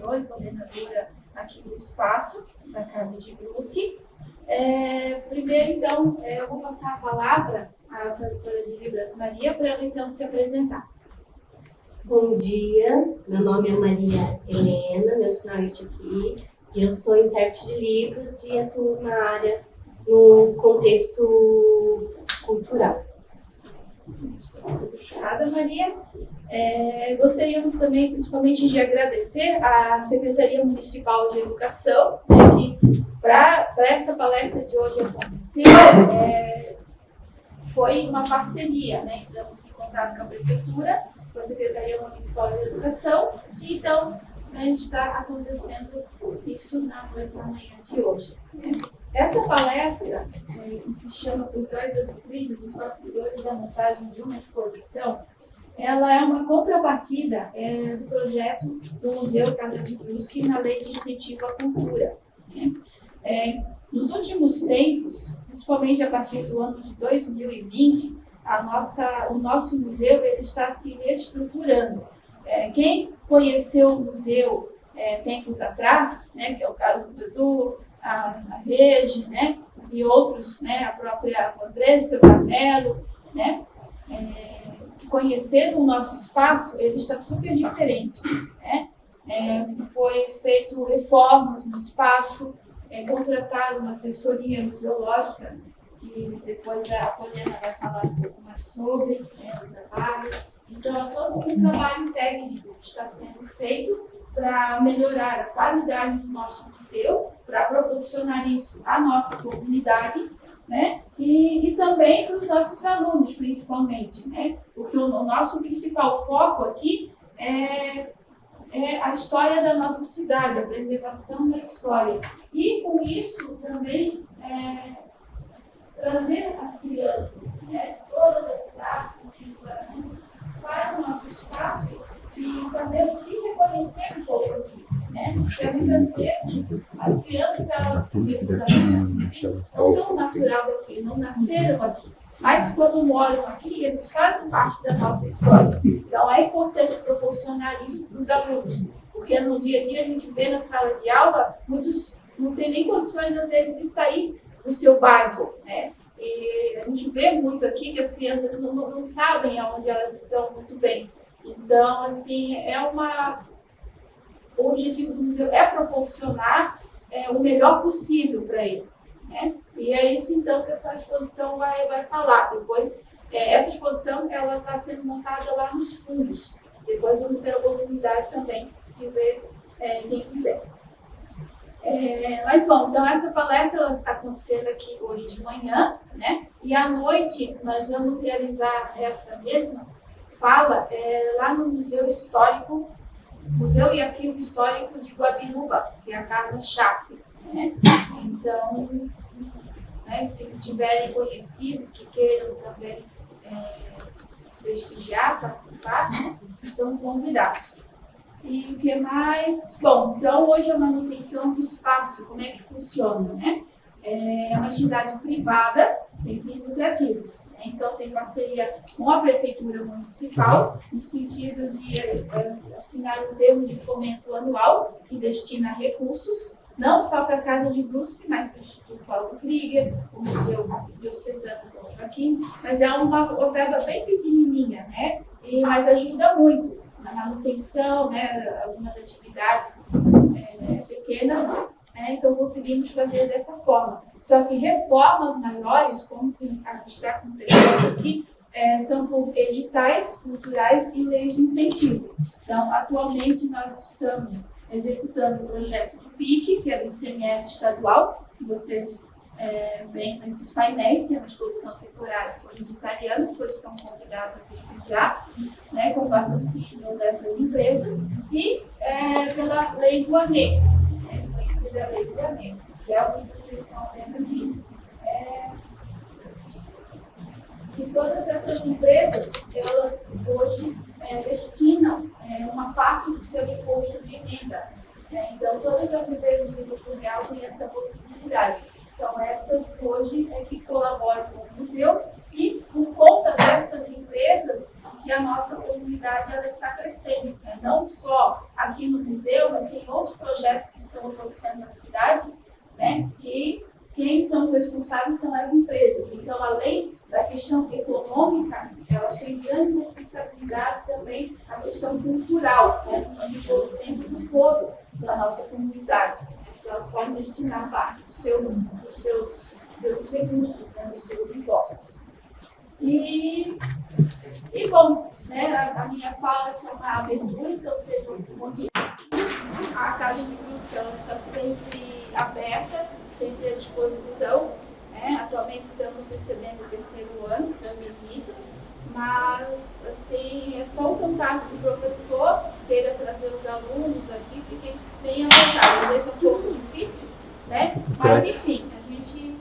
coordenador e coordenadora aqui do espaço da Casa de Brusque. Primeiro, então, eu vou passar a palavra à tradutora de Libras, Maria, para ela, então, se apresentar. Bom dia, meu nome é Maria Helena, meu sinal é este aqui, e eu sou intérprete de Libras e atuo na área, no contexto cultural. Obrigada, Maria. Gostaríamos também, principalmente, de agradecer à Secretaria Municipal de Educação, que para essa palestra de hoje acontecer, foi uma parceria, né? Entramos em contato com a Prefeitura, com a Secretaria Municipal de Educação, e então a gente está acontecendo isso na manhã de hoje. Essa palestra, que se chama Por Trás das Vitrines, os bastidores da montagem de uma exposição, ela é uma contrapartida do projeto do Museu Casa de Brusque na Lei de Incentivo à Cultura. Nos últimos tempos, principalmente a partir do ano de 2020, o nosso museu ele está se reestruturando. Quem conheceu o museu tempos atrás, né, que é o caso do Edu, a Regi, né, e outros, né, a própria André, o seu Carmelo, né, que conheceram o nosso espaço, ele está super diferente. Né? Foi feito reformas no espaço, contratado uma assessoria museológica, que depois a Poliana vai falar um pouco mais sobre o trabalho. Então, todo um trabalho técnico que está sendo feito para melhorar a qualidade do nosso museu, para proporcionar isso à nossa comunidade, né? E também para os nossos alunos, principalmente, né? Porque o nosso principal foco aqui é a história da nossa cidade, a preservação da história. E, com isso, também trazer as crianças, né? Todas as artes, para o nosso espaço e fazê-los se reconhecer um pouco aqui. Né? Porque muitas vezes as crianças, elas não são natural daqui, não nasceram aqui. Mas quando moram aqui, eles fazem parte da nossa história. Então é importante proporcionar isso para os alunos. Porque no dia a dia a gente vê na sala de aula, muitos não têm nem condições, às vezes, de sair do seu bairro. Né? E a gente vê muito aqui que as crianças não sabem aonde elas estão muito bem. Então, assim, o objetivo do museu é proporcionar o melhor possível para eles. Né? E é isso, então, que essa exposição vai falar. Depois, essa exposição está sendo montada lá nos fundos. Depois vamos ter a oportunidade também de ver quem quiser. Mas, bom, então essa palestra ela está acontecendo aqui hoje de manhã, né? E à noite nós vamos realizar essa mesma fala lá no Museu Histórico, Museu e Arquivo Histórico de Guabiruba, que é a Casa Chafre. Né? Então, né, se tiverem conhecidos que queiram também prestigiar, participar, né, estão convidados. E o que mais? Bom, então hoje a manutenção do espaço, como é que funciona, né? É uma entidade privada, sem fins lucrativos. Né? Então tem parceria com a Prefeitura Municipal, no sentido de assinar um termo de fomento anual, que destina recursos, não só para a Casa de Brusque, mas para o Instituto Paulo Krieger, o Museu Diocesano Dom Joaquim, mas é uma verba bem pequenininha, né? Mas ajuda muito na manutenção, né? Algumas atividades pequenas, né? Então conseguimos fazer dessa forma. Só que reformas maiores, como que está acontecendo aqui, são por editais culturais e leis de incentivo. Então, atualmente, nós estamos executando o projeto do PIC, que é do ICMS estadual, que vocês veem nesses painéis, que é uma exposição temporária sobre os italianos, todos estão convidados a prestigiar, né, com o patrocínio dessas empresas, e pela Lei Rouanet, conhecida Lei Rouanet, que é o que vocês estão vendo aqui. E todas essas empresas, elas hoje destinam uma parte do seu imposto de renda. Então, todas as empresas do Grupo Real têm essa possibilidade. Então, essas hoje que colaboram com o museu e, por conta dessas empresas, que a nossa comunidade ela está crescendo. Né? Não só a aqui no museu, mas tem outros projetos que estão acontecendo na cidade, né? E quem são os responsáveis são as empresas. Então, além da questão econômica, elas têm grande responsabilidade também a questão cultural, né? No desenvolvimento todo da nossa comunidade. Elas podem destinar parte dos seus recursos, né? Dos seus impostos. E bom, né? A minha fala chama abertura, então sejam convidados. A Casa de Cruz está sempre aberta, sempre à disposição. Né? Atualmente estamos recebendo o 3º ano das visitas, mas assim, é só o contato do professor, queira trazer os alunos aqui, fiquem bem à vontade. Às vezes é um pouco difícil, né? Mas enfim, a gente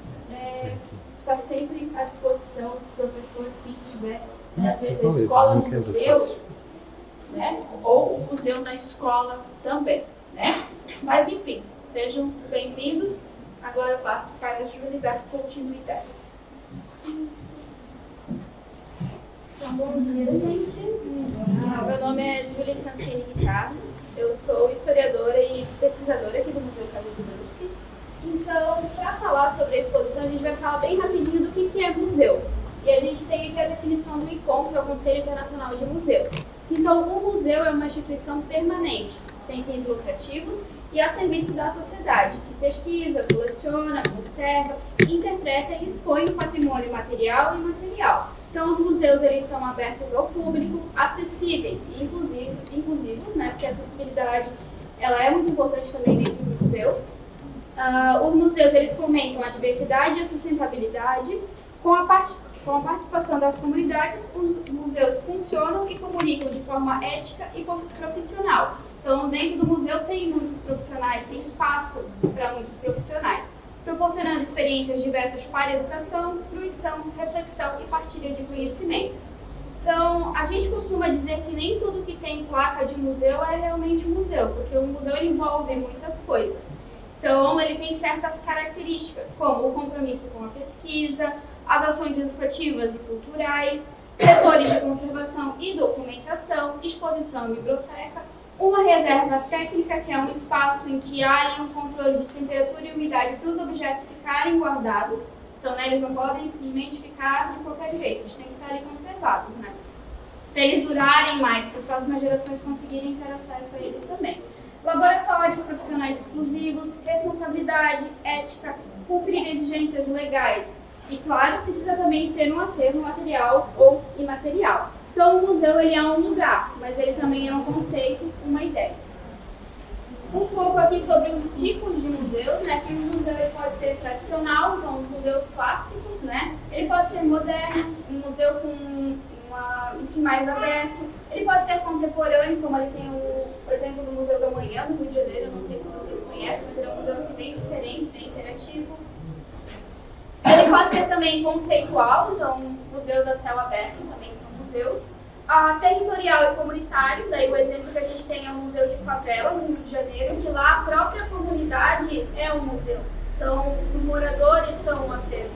está sempre à disposição dos professores, quem quiser. Né? Às vezes a escola no museu, né? Ou o museu na escola também. Né? Mas enfim, sejam bem-vindos. Agora eu passo para a Júlia dar continuidade. Então, bom dia, gente. Meu nome é Júlia Francine Ricardo. Eu sou historiadora e pesquisadora aqui do Museu Casa de Brusque. Então, para falar sobre a exposição, a gente vai falar bem rapidinho do que é museu. E a gente tem aqui a definição do ICOM, que é o Conselho Internacional de Museus. Então, o museu é uma instituição permanente, sem fins lucrativos e a serviço da sociedade, que pesquisa, coleciona, conserva, interpreta e expõe o patrimônio material e imaterial. Então, os museus eles são abertos ao público, acessíveis e inclusivos, né? Porque a acessibilidade ela é muito importante também dentro do museu. Os museus eles fomentam a diversidade e a sustentabilidade. Com a participação das comunidades, os museus funcionam e comunicam de forma ética e profissional. Então, dentro do museu tem muitos profissionais, tem espaço para muitos profissionais, proporcionando experiências diversas para a educação, fruição, reflexão e partilha de conhecimento. Então, a gente costuma dizer que nem tudo que tem placa de museu é realmente um museu, porque o museu envolve muitas coisas. Então, ele tem certas características, como o compromisso com a pesquisa, as ações educativas e culturais, setores de conservação e documentação, exposição e biblioteca, uma reserva técnica, que é um espaço em que há um controle de temperatura e umidade para os objetos ficarem guardados. Então, né, eles não podem simplesmente ficar de qualquer jeito, eles têm que estar ali conservados, né? Para eles durarem mais, para as próximas gerações conseguirem ter acesso a eles também. Laboratórios, profissionais exclusivos, responsabilidade, ética, cumprir exigências legais. E, claro, precisa também ter um acervo material ou imaterial. Então, o museu ele é um lugar, mas ele também é um conceito, uma ideia. Um pouco aqui sobre os tipos de museus, né? Que o museu ele pode ser tradicional, então os museus clássicos, né? Ele pode ser moderno, um museu com enfim, mais aberto. Ele pode ser contemporâneo, como ele tem o exemplo do Museu da Manhã, no Rio de Janeiro, não sei se vocês conhecem, mas ele é um museu assim, bem diferente, bem interativo. Ele pode ser também conceitual, então museus a céu aberto também são museus. Territorial e comunitário, daí o exemplo que a gente tem é o Museu de Favela, no Rio de Janeiro, que lá a própria comunidade é um museu. Então, os moradores são um acervo,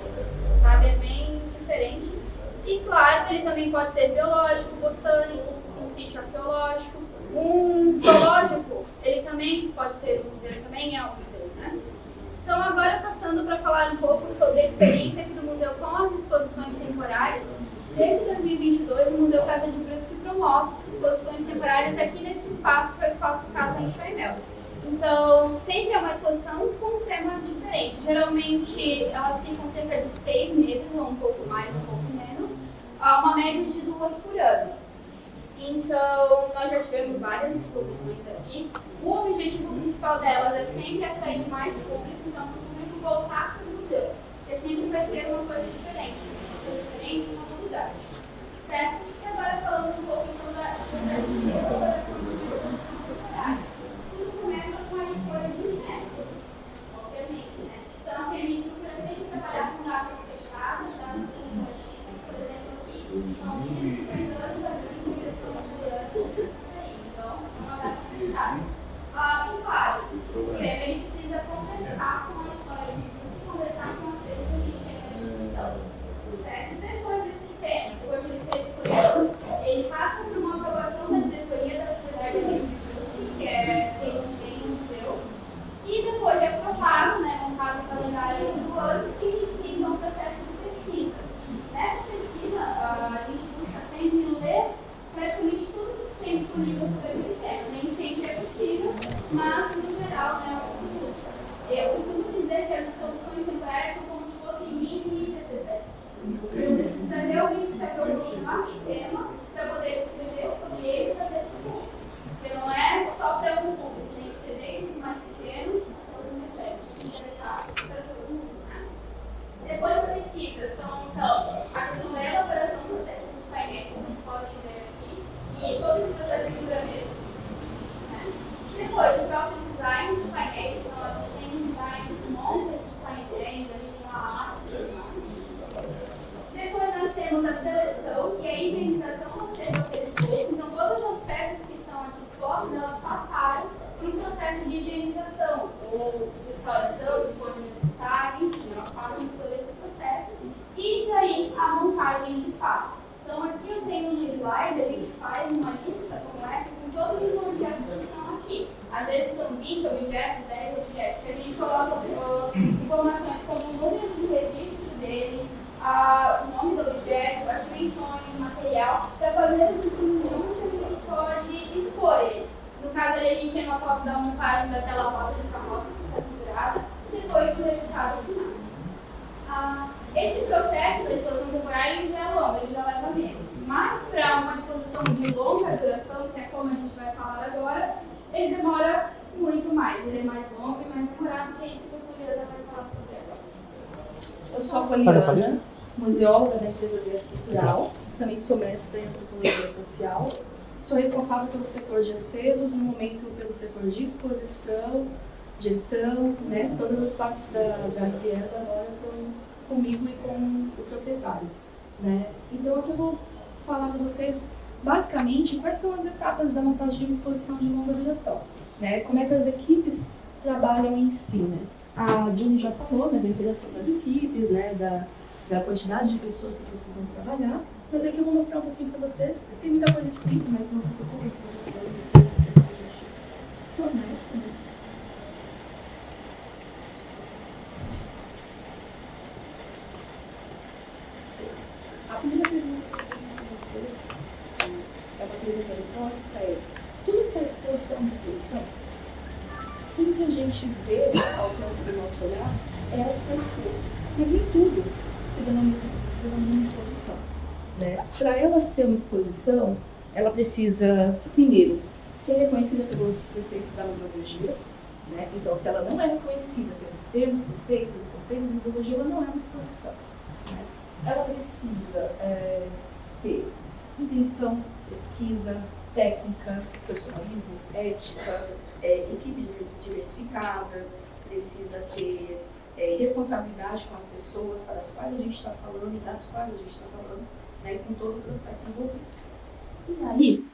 sabe? É bem diferente. E, claro, ele também pode ser biológico, botânico, um sítio arqueológico. Um zoológico, ele também pode ser um museu, também é um museu, né? Então, agora passando para falar um pouco sobre a experiência aqui do museu com as exposições temporárias. Desde 2022, o Museu Casa de Brusque promove exposições temporárias aqui nesse espaço, que é o Espaço Casa em Chaimel. Então, sempre é uma exposição com um tema diferente. Geralmente, elas ficam cerca de 6 meses, ou um pouco mais, um pouco menos, uma média de 2 por ano. Então, nós já tivemos várias exposições aqui. O objetivo principal delas é sempre atrair mais público, então, para o público voltar para o museu. Porque sempre vai ter uma coisa diferente, uma novidade. Certo? E agora, falando um pouco sobre a processo de elaboração de exposição temporária. Tudo começa com a escolha do método, obviamente, né? Então, assim, a gente procura sempre trabalhar com datas fechadas, datas construtivas, por exemplo, aqui são 150 anos da direção do ano, então, é uma data fechada. E claro, ele precisa conversar com a história de Brusque, conversar com a sede que a gente tem na instituição. Certo? Depois desse tema, depois de ele ser escolhido, ele passa por uma aprovação da diretoria da Sociedade de Brusque, que é a gente busca sempre ler praticamente tudo que tem disponível sobre a biblioteca. Nem sempre é possível, mas no geral é o que se busca. Eu costumo dizer que as exposições temporárias são como se fossem mini TCCs. Você precisa realmente se aprofundar no tema para poder escrever sobre ele e fazer tudo. Porque não é só para um público, tem que ser desde os mais pequenos aos mais velhos, interessado para todo mundo. Depois da pesquisa, são então a questão da elaboração dos textos dos painéis, como vocês podem ver aqui, e todo esse processo de livramesas. Depois, o próprio design dos painéis, então a gente tem um design que monta esses painéis ali com a arte e tudo mais. Depois nós temos a seleção e a higienização do acervo a ser exposto. Então todas as peças que estão aqui expostas, elas passaram por um processo de higienização ou restauração, se for necessário, enfim, elas passam por todo esse processo. E daí a montagem de fato. Então aqui eu tenho um slide, a gente faz uma lista como essa com todos os objetos que estão aqui. Às vezes são 20 objetos, 10 objetos, que a gente coloca informações como o número de registro dele, o nome do objeto, as dimensões, o material, para fazer os estudos de onde a gente pode expor ele. No caso ali a gente tem uma foto da montagem daquela roda de carroça que está pendurada e depois o resultado final. Esse processo da exposição temporária ele já é longo, ele já leva menos. Mas para uma exposição de longa duração, que é como a gente vai falar agora, ele demora muito mais. Ele é mais longo e mais demorado, que é isso que a Poliana vai falar sobre agora. Eu sou a Poliana, museóloga da empresa Vias Cultural, também sou mestre em antropologia social. Sou responsável pelo setor de acervos, no momento pelo setor de exposição, gestão, né? Todas as partes da Vias agora estão comigo e com o proprietário, né? Então aqui eu vou falar para vocês basicamente quais são as etapas da montagem de uma exposição de longa duração, né? Como é que as equipes trabalham em si, né? A Julie já falou, né, da interação das equipes, né, da quantidade de pessoas que precisam trabalhar, mas aqui eu vou mostrar um pouquinho para vocês. Tem muita coisa escrita, mas não se preocupem se vocês quiserem ver. A gente começa, né? A primeira pergunta que eu tenho para vocês é uma pergunta retórica, tudo que está exposto é uma exposição? Tudo que a gente vê ao alcance do nosso olhar é o que está exposto. Mas nem tudo se denomina exposição, né? Para ela ser uma exposição, ela precisa, primeiro, ser reconhecida pelos preceitos da museologia, né? Então, se ela não é reconhecida pelos termos, preceitos e conceitos da museologia, ela não é uma exposição, né? Ela precisa ter intenção, pesquisa, técnica, profissionalismo, ética, equipe diversificada, precisa ter responsabilidade com as pessoas para as quais a gente está falando e das quais a gente está falando, né, e com todo o processo envolvido. E aí,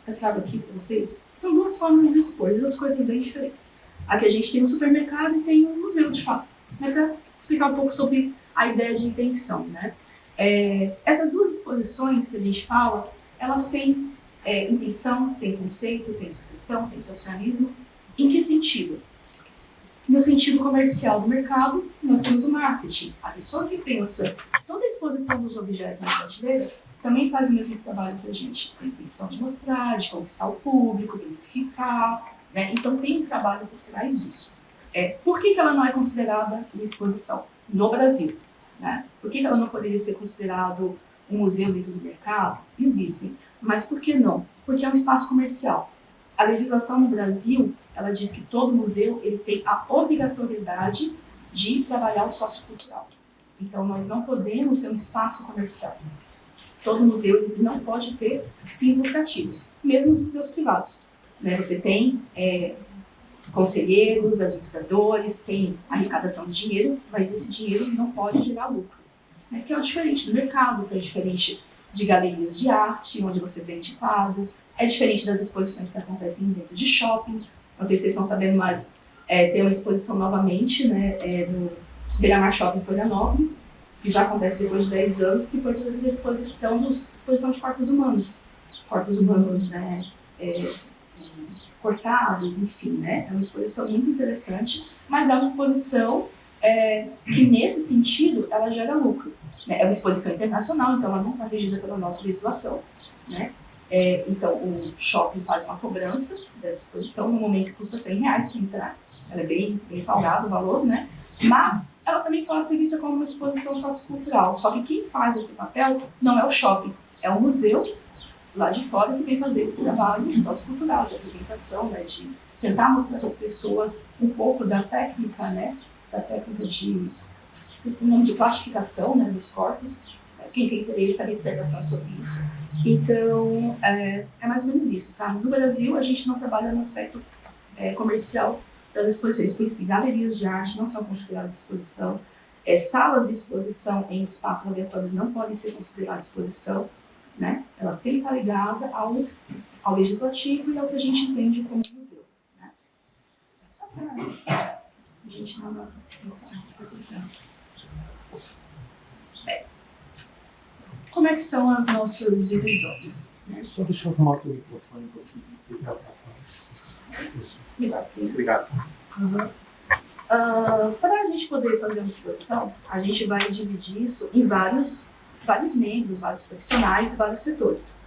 eu trago aqui para vocês, são duas formas de expor, duas coisas bem diferentes. Aqui a gente tem um supermercado e tem um museu, de fato, né, para explicar um pouco sobre a ideia de intenção, né? Essas duas exposições que a gente fala, elas têm intenção, têm conceito, têm expressão, têm profissionalismo. Em que sentido? No sentido comercial do mercado, nós temos o marketing. A pessoa que pensa toda a exposição dos objetos na prateleira também faz o mesmo trabalho que a gente. Tem a intenção de mostrar, de conquistar o público, precificar, né? Então tem um trabalho por trás disso. Por que ela não é considerada uma exposição no Brasil, né? Por que ela não poderia ser considerado um museu dentro do mercado? Existem. Mas por que não? Porque é um espaço comercial. A legislação no Brasil, ela diz que todo museu ele tem a obrigatoriedade de trabalhar o sociocultural. Então, nós não podemos ser um espaço comercial. Todo museu ele não pode ter fins lucrativos, mesmo os museus privados, né? Você tem conselheiros, administradores, tem arrecadação de dinheiro, mas esse dinheiro não pode gerar lucro, né? Que é o diferente do mercado, que é diferente de galerias de arte, onde você vende quadros, é diferente das exposições que acontecem dentro de shopping. Não sei se vocês estão sabendo, mas tem uma exposição novamente, né, no Beira-Mar Shopping Florianópolis, que já acontece depois de 10 anos, que foi trazer a exposição de corpos humanos. Corpos humanos, né, cortados, enfim, né? É uma exposição muito interessante, mas é uma exposição que nesse sentido ela gera lucro. Né? É uma exposição internacional, então ela não está regida pela nossa legislação. Né? Então o shopping faz uma cobrança dessa exposição, no momento custa R$100 para entrar, ela é bem salgado o valor, né? Mas ela também pode ser vista como uma exposição sociocultural, só que quem faz esse papel não é o shopping, é o museu lá de fora que vem fazer esse trabalho sociocultural, de apresentação, né? De tentar mostrar para as pessoas um pouco da técnica, né? Da técnica de, esqueci o nome, de plastificação, né? Dos corpos. Quem tem interesse, a dissertação é sobre isso. Então, é mais ou menos isso, sabe? No Brasil, a gente não trabalha no aspecto comercial das exposições, por isso que galerias de arte não são consideradas exposição, salas de exposição em espaços aleatórios não podem ser consideradas exposição, né? Elas têm que estar ligadas ao legislativo e ao que a gente entende como museu. Né? É só para a gente não como é que são as nossas divisões? Né? Só deixa eu arrumar o microfone um pouquinho. Obrigado. Uhum. Para a gente poder fazer uma exposição, a gente vai dividir isso em vários membros, vários profissionais e vários setores.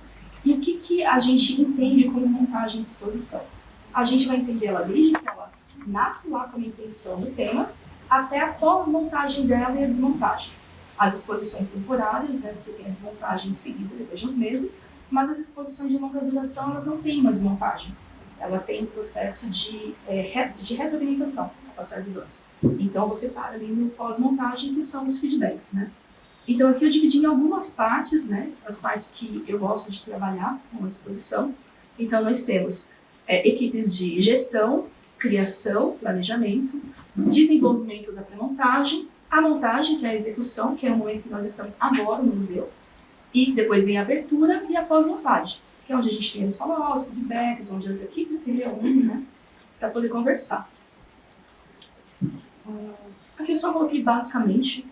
E o que a gente entende como montagem de exposição? A gente vai entender ela desde que ela nasce lá com a intenção do tema, até a pós-montagem dela e a desmontagem. As exposições temporárias, né, você tem a desmontagem em seguida, depois de uns meses, mas as exposições de longa duração, elas não têm uma desmontagem. Ela tem um processo de retroalimentação ao passar dos anos. Então, você para ali no pós-montagem, que são os feedbacks, né? Então, aqui eu dividi em algumas partes, né? As partes que eu gosto de trabalhar com a exposição. Então, nós temos equipes de gestão, criação, planejamento, desenvolvimento da pré-montagem, a montagem, que é a execução, que é o momento que nós estamos agora no museu, e depois vem a abertura e a pós-montagem, que é onde a gente tem os follow-ups, feedbacks, onde as equipes se reúnem, né, para poder conversar. Aqui eu só coloquei basicamente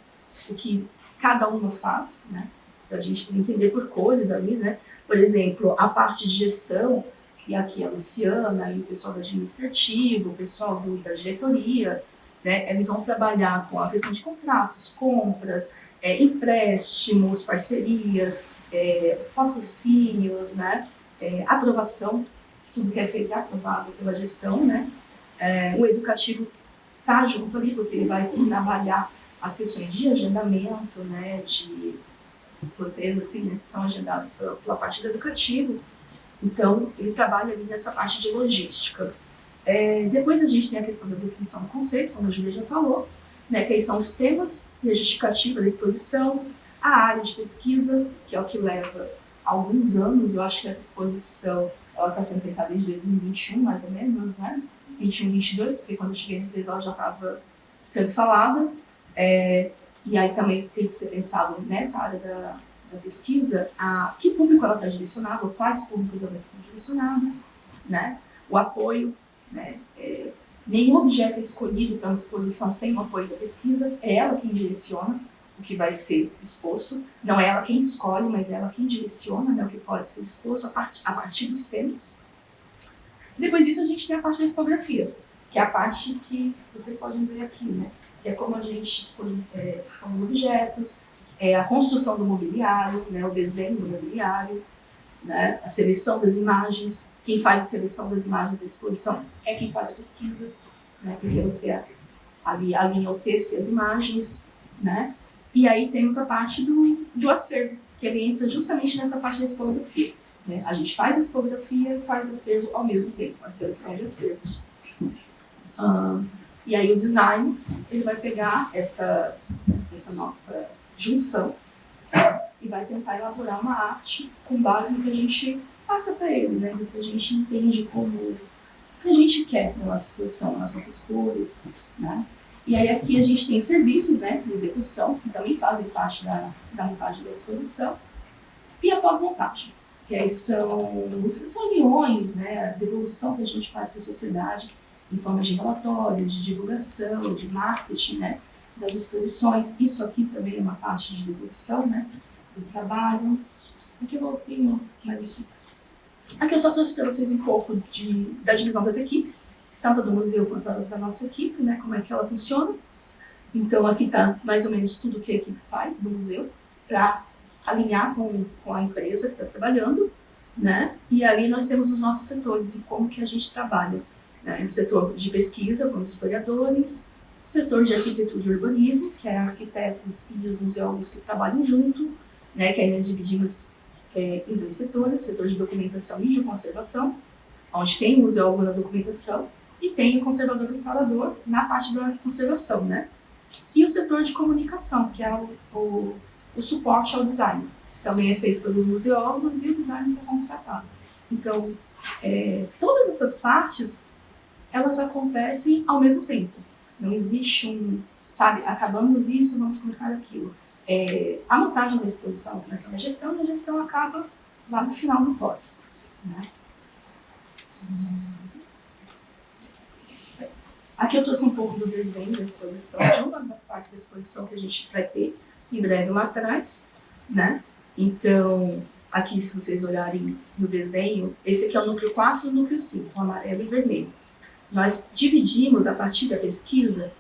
o que cada uma faz, né, para a gente entender por cores ali, né. Por exemplo, a parte de gestão, que aqui a Luciana e o pessoal do administrativo, o pessoal da diretoria, né, eles vão trabalhar com a questão de contratos, compras, empréstimos, parcerias, patrocínios, né, aprovação, tudo que é feito é aprovado pela gestão, né. O educativo está junto ali, porque ele vai trabalhar as questões de agendamento, né, de vocês, assim, né, que são agendados pela parte do educativo. Então, ele trabalha ali nessa parte de logística. Depois a gente tem a questão da definição do conceito, como a Júlia já falou, né, que aí são os temas e a justificativa da exposição, a área de pesquisa, que é o que leva alguns anos. Eu acho que essa exposição está sendo pensada desde 2021, mais ou menos, né? 21, 22, porque quando eu cheguei na empresa ela já estava sendo falada. E aí também tem que ser pensado nessa área da pesquisa, a que público ela está direcionada, ou quais públicos elas estão direcionadas, né? O apoio, né? Nenhum objeto é escolhido para uma exposição sem o apoio da pesquisa, é ela quem direciona o que vai ser exposto, não é ela quem escolhe, mas é ela quem direciona, né, o que pode ser exposto a partir dos temas. Depois disso a gente tem a parte da expografia, que é a parte que vocês podem ver aqui, né? Que é como a gente expõe os objetos, a construção do mobiliário, né? O desenho do mobiliário, né? A seleção das imagens. Quem faz a seleção das imagens da exposição é quem faz a pesquisa, né? Porque você ali alinha o texto e as imagens, né? E aí temos a parte do acervo, que ele entra justamente nessa parte da expografia, né? A gente faz a expografia e faz o acervo ao mesmo tempo, a seleção de acervos. E aí o design, ele vai pegar essa nossa junção e vai tentar elaborar uma arte com base no que a gente passa para ele, né? No que a gente entende como o que a gente quer na nossa exposição, nas nossas cores, né? E aí aqui a gente tem serviços, né, de execução, que também fazem parte da montagem da exposição, e a pós-montagem, que aí são as reuniões, né, a devolução que a gente faz para a sociedade em forma de relatório, de divulgação, de marketing, né, das exposições. Isso aqui também é uma parte de devolução, né, do trabalho. Aqui eu voltei mais explicar. Aqui eu só trouxe para vocês um pouco da divisão das equipes, tanto do museu quanto da nossa equipe, né, como é que ela funciona. Então, aqui está mais ou menos tudo que a equipe faz do museu para alinhar com a empresa que está trabalhando, né? E ali nós temos os nossos setores e como que a gente trabalha, né? O setor de pesquisa com os historiadores, o setor de arquitetura e urbanismo, que é arquitetos e os museólogos que trabalham junto, né? Que aí nós dividimos em 2 setores, o setor de documentação e de conservação, onde tem o museólogo na documentação e tem o conservador restaurador na parte da conservação, né? E o setor de comunicação, que é o suporte ao design. Também é feito pelos museólogos e o design é contratado. Então, todas essas partes, elas acontecem ao mesmo tempo. Não existe sabe, acabamos isso, vamos começar aquilo. A montagem da exposição começa na gestão e a gestão acaba lá no final do pós, né? Aqui eu trouxe um pouco do desenho da exposição, de uma das partes da exposição que a gente vai ter em breve lá atrás, né? Então, aqui se vocês olharem no desenho, esse aqui é o núcleo 4 e o núcleo 5, o amarelo e vermelho. Nós dividimos, a partir da pesquisa,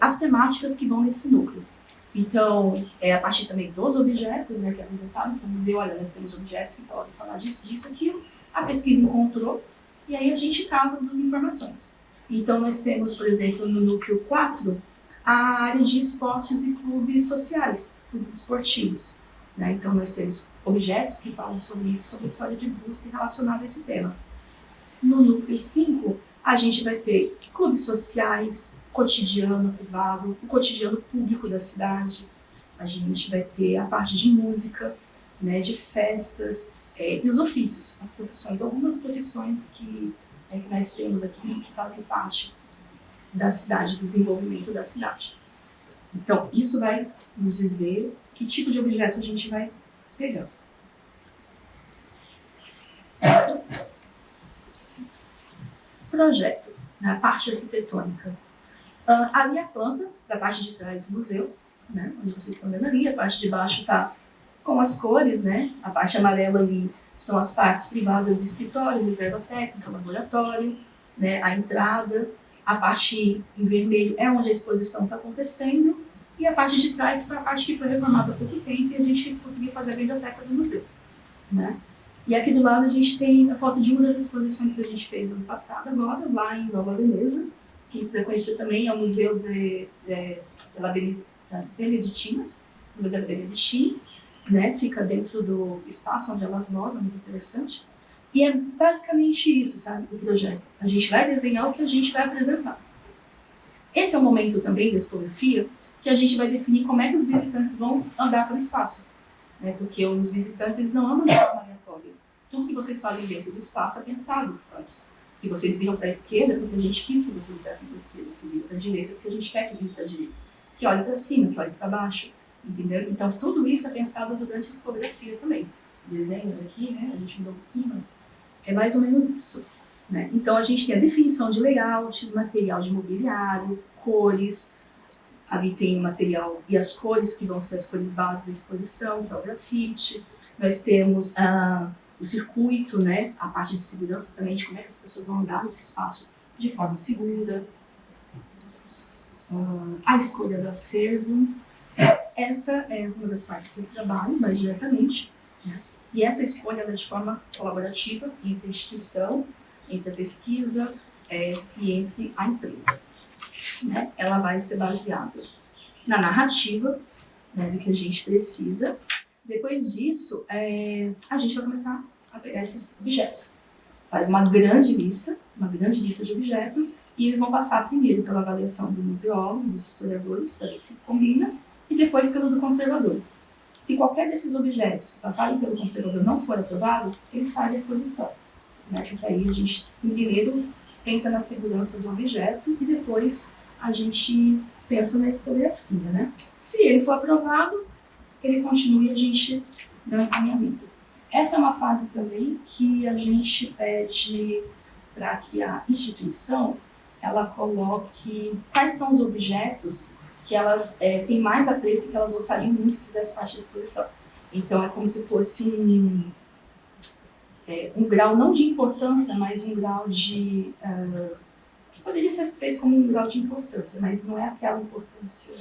as temáticas que vão nesse núcleo. Então, a partir também dos objetos, né, que é apresentado para o museu, olha, nós temos objetos que podem falar disso, disso, aquilo, a pesquisa encontrou, e aí a gente casa as 2 informações. Então, nós temos, por exemplo, no núcleo 4, a área de esportes e clubes sociais, clubes esportivos, né? Então, nós temos objetos que falam sobre isso, sobre a história de busca relacionada a esse tema. No núcleo 5, a gente vai ter clubes sociais, cotidiano privado, o cotidiano público da cidade. A gente vai ter a parte de música, né, de festas, e os ofícios, as profissões, algumas profissões que nós temos aqui que fazem parte da cidade, do desenvolvimento da cidade. Então, isso vai nos dizer que tipo de objeto a gente vai pegar. Projeto, na parte arquitetônica. Ali a planta, da parte de trás do museu, né, onde vocês estão vendo ali, a parte de baixo está com as cores, né, a parte amarela ali são as partes privadas do escritório, reserva técnica, laboratório, né, a entrada, a parte em vermelho é onde a exposição está acontecendo, e a parte de trás foi a parte que foi reformada há pouco tempo e a gente conseguiu fazer a biblioteca do museu, né. E aqui do lado a gente tem a foto de uma das exposições que a gente fez ano passado, agora, lá em Nova Veneza. Quem quiser conhecer também é o Museu das Beneditinas, Museu da Benedictine, né? Fica dentro do espaço onde elas moram, muito interessante. E é basicamente isso, sabe, o projeto. A gente vai desenhar o que a gente vai apresentar. Esse é o momento também da expografia que a gente vai definir como é que os visitantes vão andar pelo espaço, né? Porque os visitantes eles não andam de forma aleatória. Tudo que vocês fazem dentro do espaço é pensado antes. Se vocês viram para a esquerda, porque a gente quis que vocês virassem para a esquerda, se viram para a direita, porque a gente quer que vire para a direita. Que olhe para cima, que olhe para baixo, entendeu? Então, tudo isso é pensado durante a expografia também. Desenho aqui, né? A gente mudou um pouquinho, mas é mais ou menos isso, né? Então, a gente tem a definição de layouts, material de mobiliário, cores. Ali tem o material e as cores, que vão ser as cores básicas da exposição, que é o grafite. Nós temos o circuito, né, a parte de segurança também, de como é que as pessoas vão andar nesse espaço de forma segura, a escolha do acervo. Essa é uma das partes que eu trabalho mais diretamente, né? E essa escolha é de forma colaborativa entre a instituição, entre a pesquisa e entre a empresa, né? Ela vai ser baseada na narrativa, né, do que a gente precisa. Depois disso, a gente vai começar a pegar esses objetos. Faz uma grande lista de objetos, e eles vão passar primeiro pela avaliação do museólogo, dos historiadores, para ver se combina, e depois pelo do conservador. Se qualquer desses objetos que passarem pelo conservador não for aprovado, ele sai da exposição, né? Porque aí a gente, primeiro, pensa na segurança do objeto e depois a gente pensa na historiografia, né? Se ele for aprovado, ele continua e a gente dá um encaminhamento. Essa é uma fase também que a gente pede para que a instituição ela coloque quais são os objetos que elas têm mais apreço e que elas gostariam muito que fizesse parte da exposição. Então, é como se fosse um grau, não de importância, mas um grau de poderia ser feito como um grau de importância, mas não é aquela importância,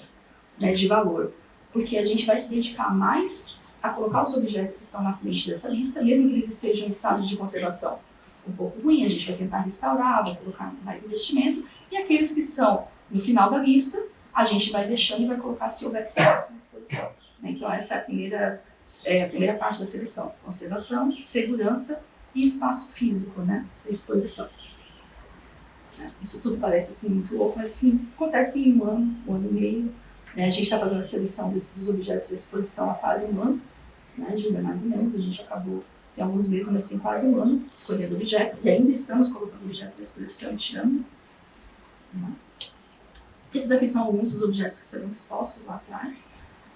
né, de valor, porque a gente vai se dedicar mais a colocar os objetos que estão na frente dessa lista, mesmo que eles estejam em estado de conservação um pouco ruim, a gente vai tentar restaurar, vai colocar mais investimento, e aqueles que são no final da lista, a gente vai deixando e vai colocar se houver espaço na exposição. Então essa é a primeira parte da seleção: conservação, segurança e espaço físico, né, da exposição. Isso tudo parece assim muito louco, mas assim, acontece em um ano e meio. Né? A gente está fazendo a seleção dos objetos da exposição há quase um ano, né, Júlia, mais ou menos. A gente acabou tem alguns meses, mas tem quase um ano escolhendo o objeto, e ainda estamos colocando o objeto na exposição e tirando. Né? Esses aqui são alguns dos objetos que serão expostos lá atrás.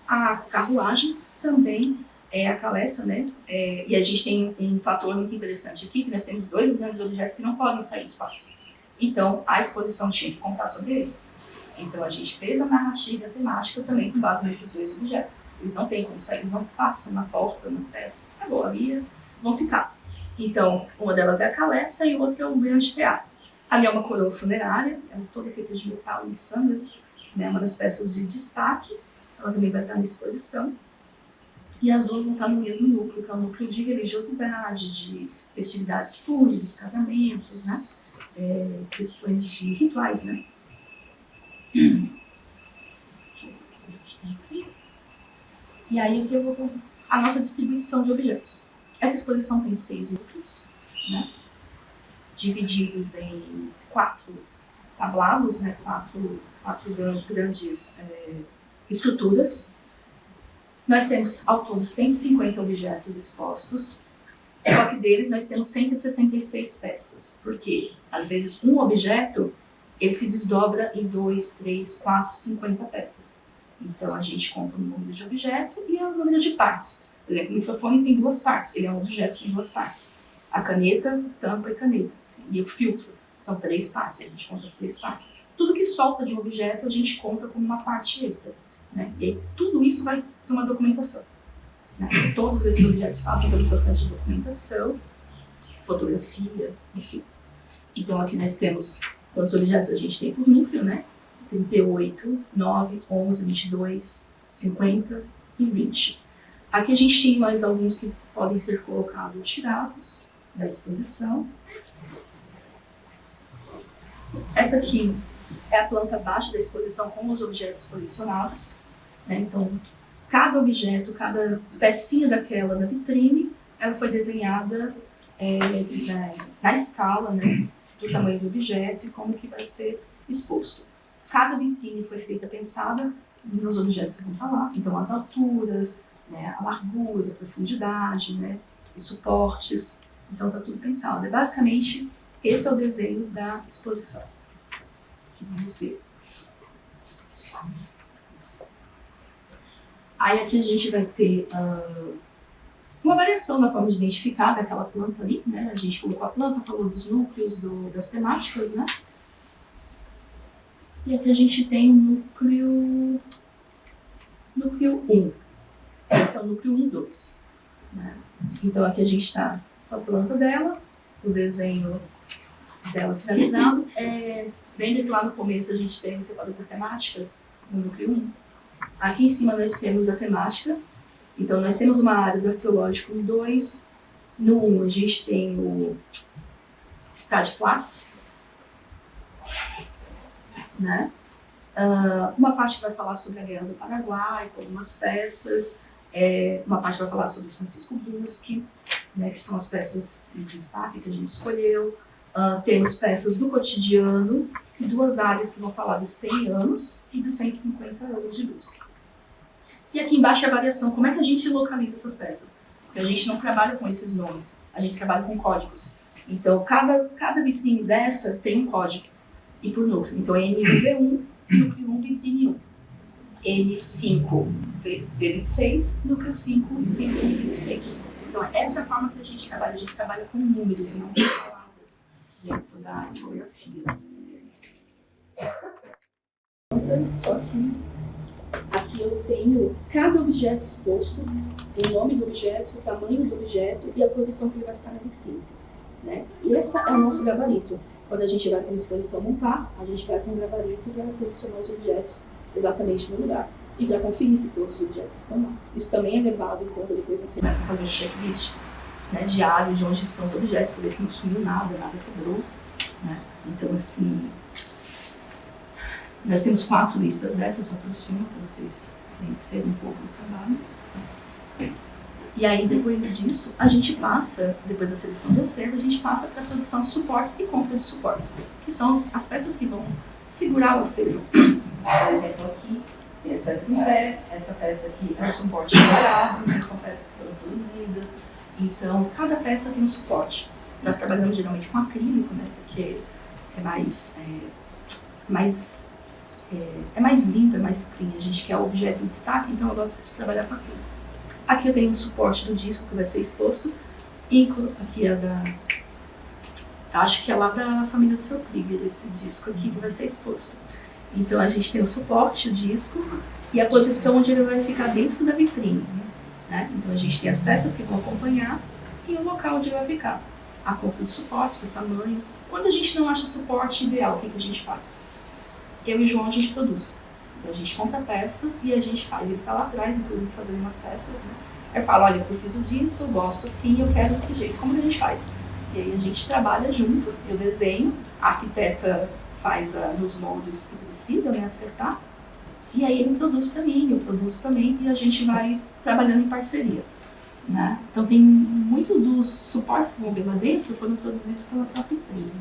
A carruagem também é a Caleça, né? E a gente tem um fator muito interessante aqui, que nós temos 2 grandes objetos que não podem sair do espaço. Então, a exposição tinha que contar sobre eles. Então, a gente fez a narrativa e a temática também com base nesses 2 objetos. Eles não têm como sair, eles não passam na porta, no teto. Acabou, ali vão ficar. Então, uma delas é a Caleça e outra é o grande teatro. Ali é uma coroa funerária, ela é toda feita de metal e sandas, né? Uma das peças de destaque. Ela também vai estar na exposição. E as duas vão estar no mesmo núcleo, que é o núcleo de religiosidade, de festividades fúnebres, casamentos, né? Questões de rituais, né? E aí aqui eu vou a nossa distribuição de objetos. Essa exposição tem 6 núcleos, né? Divididos em 4 tablados, né? 4 grandes estruturas. Nós temos ao todo 150 objetos expostos, só que deles nós temos 166 peças, porque às vezes um objeto ele se desdobra em 2, 3, 4, 50 peças. Então a gente conta o número de objeto e o número de partes. Por exemplo, o microfone tem 2 partes, ele é um objeto que tem 2 partes. A caneta, tampa e caneta. E o filtro são 3 partes, a gente conta as 3 partes. Tudo que solta de um objeto a gente conta como uma parte extra. Né? E aí, tudo isso vai ter uma documentação. Né? Todos esses objetos passam pelo processo de documentação, fotografia, enfim. Então aqui nós temos quantos objetos a gente tem por núcleo, né? 38, 9, 11, 22, 50 e 20. Aqui a gente tem mais alguns que podem ser colocados ou tirados da exposição. Essa aqui é a planta baixa da exposição com os objetos posicionados. Né? Então, cada objeto, cada pecinha daquela na vitrine, ela foi desenhada na escala, né, do tamanho do objeto e como que vai ser exposto. Cada vitrine foi feita pensada nos objetos que vão estar lá. Então, as alturas, né, a largura, a profundidade, né, os suportes. Então, está tudo pensado. Basicamente, esse é o desenho da exposição. Aqui vamos ver. Aí aqui a gente vai ter uma variação na forma de identificar daquela planta ali, né? A gente colocou a planta, falou dos núcleos, das temáticas, né? E aqui a gente tem o núcleo 1. Esse é o núcleo 1, 2. Né? Então aqui a gente está com a planta dela, o desenho dela finalizado. Lembra que lá no começo a gente tem separado por temáticas no núcleo 1? Aqui em cima nós temos a temática. Então nós temos uma área do arqueológico no 2. No 1 a gente tem o Stadtplatz, né? Uma parte vai falar sobre a Guerra do Paraguai, com algumas peças. Uma parte vai falar sobre Francisco Bruschi, né, que são as peças de destaque que a gente escolheu. Temos peças do cotidiano e 2 áreas que vão falar dos 100 anos e dos 150 anos de Bruschi. E aqui embaixo é a variação, como é que a gente localiza essas peças? Porque a gente não trabalha com esses nomes, a gente trabalha com códigos. Então, cada vitrine dessa tem um código, e por núcleo. Então, N1V1, núcleo 1, vitrine 1. N5, V26, núcleo 5, vitrine 26. Então, essa é a forma que a gente trabalha com números, não com palavras, dentro da tipografia. Só que aqui eu tenho cada objeto exposto, o nome do objeto, o tamanho do objeto e a posição que ele vai ficar na vitrine. Né? E esse é o nosso gabarito. Quando a gente vai para uma exposição montar, a gente vai com um gabarito para posicionar os objetos exatamente no lugar e para conferir se todos os objetos estão lá. Isso também é levado em conta depois da semana para fazer o checklist, né, diário de onde estão os objetos, para ver se não sumiu nada quebrou, né? Então, assim, nós temos 4 listas dessas, só trouxe uma para vocês conhecerem um pouco do trabalho. E aí, depois disso, a gente passa, depois da seleção de acervo, a gente passa para a produção de suportes e compra de suportes, que são as peças que vão segurar o acervo. Por exemplo, aqui tem as peças em pé, essa peça aqui é um suporte parado, né, são peças que foram produzidas. Então, cada peça tem um suporte. Nós trabalhamos geralmente com acrílico, né, porque é mais limpo, é mais clean. A gente quer o objeto em destaque, então eu gosto de trabalhar com acrílico. Aqui eu tenho um suporte do disco que vai ser exposto. E aqui é acho que é lá da família do seu Krieger, esse disco aqui que vai ser exposto. Então a gente tem o suporte, o disco e a posição onde ele vai ficar dentro da vitrine, né? Então a gente tem as peças que vão acompanhar e o local onde ele vai ficar. A compra de suportes, por tamanho. Quando a gente não acha o suporte ideal, o que a gente faz? Eu e o João a gente produz. Então a gente compra peças e a gente faz. Ele está lá atrás, inclusive, fazendo umas peças, né? Eu falo, olha, eu preciso disso, eu gosto assim, eu quero desse jeito. Como que a gente faz? E aí a gente trabalha junto, eu desenho, a arquiteta faz nos moldes que precisa, né, acertar. E aí ele produz para mim, eu produzo também, e a gente vai trabalhando em parceria, né? Então tem muitos dos suportes que vão ver lá dentro foram produzidos pela própria empresa.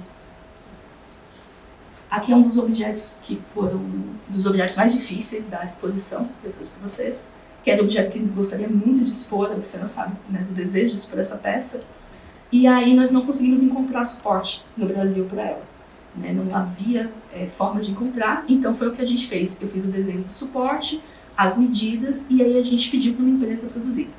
Aqui é um dos objetos que foram dos objetos mais difíceis da exposição que eu trouxe para vocês, que era um objeto que eu gostaria muito de expor, você não sabe, né, do desejo de expor essa peça. E aí nós não conseguimos encontrar suporte no Brasil para ela, né? Não havia forma de encontrar, então foi o que a gente fez. Eu fiz o desenho do suporte, as medidas, e aí a gente pediu para uma empresa produzir,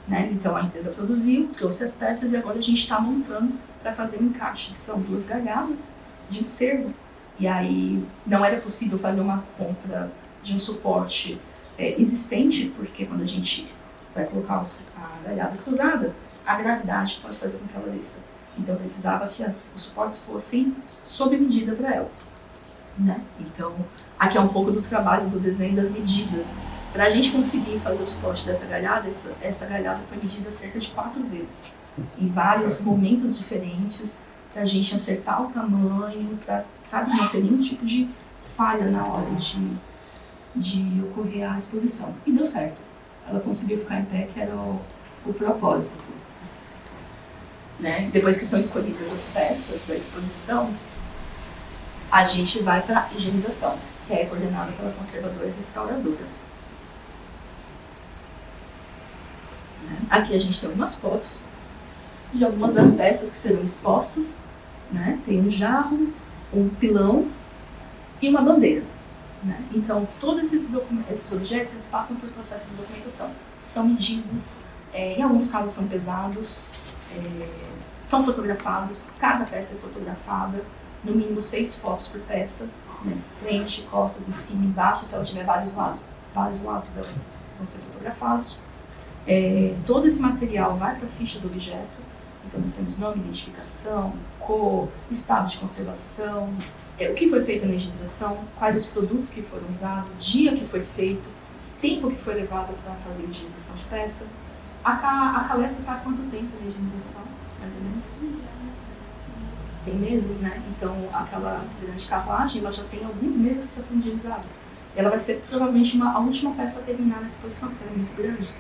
né? Então a empresa produziu, trouxe as peças e agora a gente está montando para fazer um encaixe, que são 2 gargadas de um cervo. E aí não era possível fazer uma compra de um suporte existente, porque quando a gente vai colocar a galhada cruzada, a gravidade pode fazer com que ela desça. Então precisava que os suportes fossem sob medida para ela, né? Então aqui é um pouco do trabalho do desenho das medidas. Para a gente conseguir fazer o suporte dessa galhada, essa galhada foi medida cerca de 4 vezes, em vários momentos diferentes, para a gente acertar o tamanho, para, sabe, não ter nenhum tipo de falha na hora de ocorrer a exposição. E deu certo. Ela conseguiu ficar em pé, que era o propósito, né? Depois que são escolhidas as peças da exposição, a gente vai para a higienização, que é coordenada pela conservadora e restauradora. Aqui a gente tem algumas fotos de algumas das peças que serão expostas, né? Tem um jarro, um pilão e uma bandeira, né? Então, todos esses objetos eles passam por processo de documentação. São medidos, em alguns casos são pesados, são fotografados, cada peça é fotografada, no mínimo 6 fotos por peça, né? Frente, costas, em cima, embaixo, se ela tiver vários lados delas vão ser fotografados. Todo esse material vai para a ficha do objeto. Então nós temos nome, identificação, cor, estado de conservação, o que foi feito na higienização, quais os produtos que foram usados, dia que foi feito, tempo que foi levado para fazer a higienização de peça. A calessa está há quanto tempo na higienização, mais ou menos? Tem meses, né? Então aquela grande carruagem ela já tem alguns meses que está sendo higienizada. Ela vai ser provavelmente a última peça a terminar na exposição, porque ela é muito grande,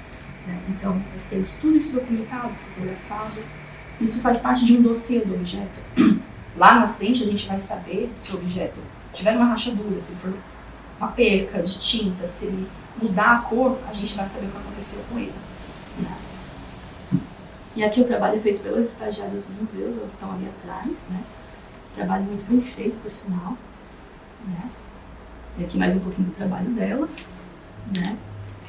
né? Então nós temos tudo isso documentado, fotografado. Isso faz parte de um dossiê do objeto. Lá na frente a gente vai saber se o objeto tiver uma rachadura, se for uma perca de tinta, se ele mudar a cor, a gente vai saber o que aconteceu com ele, né? E aqui o trabalho é feito pelas estagiárias dos museus, elas estão ali atrás, né? Trabalho muito bem feito, por sinal, né? E aqui mais um pouquinho do trabalho delas, né?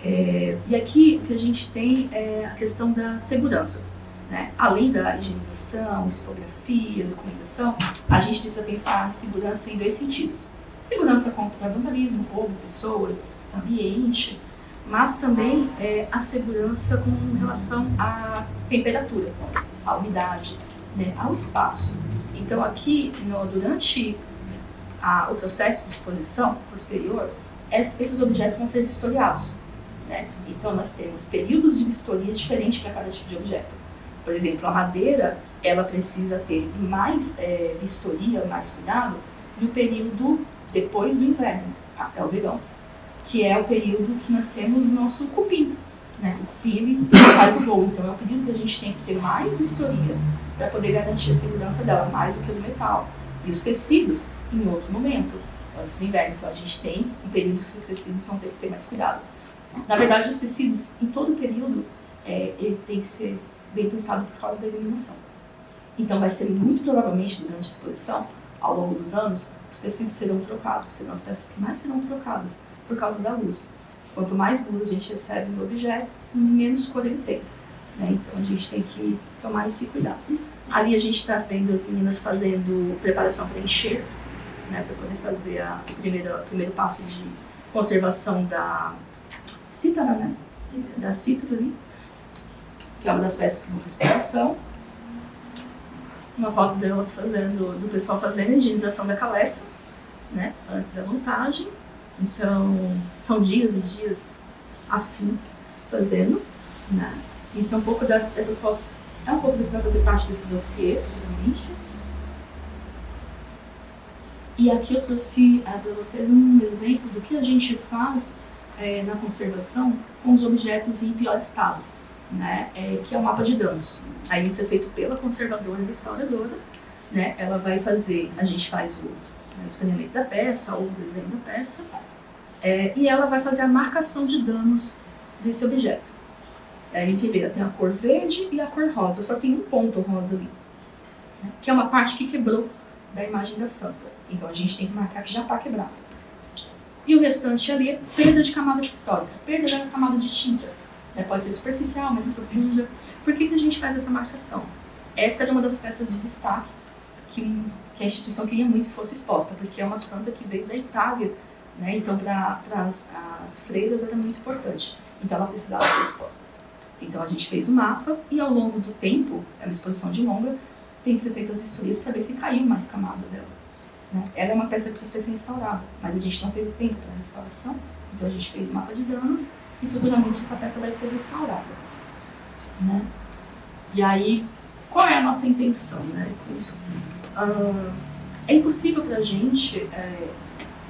E aqui o que a gente tem é a questão da segurança, né? Além da higienização, expografia, documentação, a gente precisa pensar em segurança em 2 sentidos. Segurança contra vandalismo, roubo, pessoas, ambiente, mas também a segurança com relação à temperatura, à umidade, né? Ao espaço. Então aqui, durante o processo de exposição posterior, esses objetos vão ser vistoriados, né? Então nós temos períodos de vistoria diferentes para cada tipo de objeto. Por exemplo, a madeira, ela precisa ter mais vistoria, mais cuidado, no período depois do inverno, até o verão, que é o período que nós temos o nosso cupim, né? O cupim, ele faz o voo, então é o período que a gente tem que ter mais vistoria para poder garantir a segurança dela, mais do que o do metal. E os tecidos, em outro momento, antes do inverno. Então a gente tem um período que os tecidos vão ter que ter mais cuidado. Na verdade, os tecidos, em todo o período, ele tem que ser bem pensado por causa da iluminação. Então vai ser muito provavelmente, durante a exposição, ao longo dos anos, os tecidos serão trocados, serão as peças que mais serão trocadas por causa da luz. Quanto mais luz a gente recebe no objeto, menos cor ele tem, né? Então a gente tem que tomar esse cuidado. Ali a gente está vendo as meninas fazendo preparação para enxerto, né, para poder fazer o primeiro passo de conservação da cítara, né? Da cítara ali, que é uma das peças que vão para exposição. Uma foto delas do pessoal fazendo a higienização da caleça, né, antes da montagem. Então, são dias e dias a fim fazendo, né. Isso é um pouco dessas fotos, é um pouco do que vai fazer parte desse dossiê, futuramente. E aqui eu trouxe para vocês um exemplo do que a gente faz na conservação com os objetos em pior estado, né? Que é o mapa de danos. Aí isso é feito pela conservadora e restauradora, né? Ela vai fazer, a gente faz o escaneamento da peça ou o desenho da peça, e ela vai fazer a marcação de danos desse objeto. Aí a gente vê, tem a cor verde e a cor rosa, só tem um ponto rosa ali, né? Que é uma parte que quebrou da imagem da santa. Então a gente tem que marcar que já está quebrado. E o restante ali é perda de camada pictórica, perda da camada de tinta. Pode ser superficial, mais profunda. Por que a gente faz essa marcação? Essa era uma das peças de destaque que a instituição queria muito que fosse exposta, porque é uma santa que veio da Itália, né? Então para as freiras era muito importante. Então ela precisava ser exposta. Então a gente fez o mapa e ao longo do tempo, é uma exposição de longa, tem que ser feitas as vistorias para ver se caiu mais camada dela, né? Ela é uma peça que precisa ser restaurada, mas a gente não teve tempo para a restauração, então a gente fez o mapa de danos e futuramente essa peça vai ser restaurada, né? E aí, qual é a nossa intenção, né, com isso? É impossível para a gente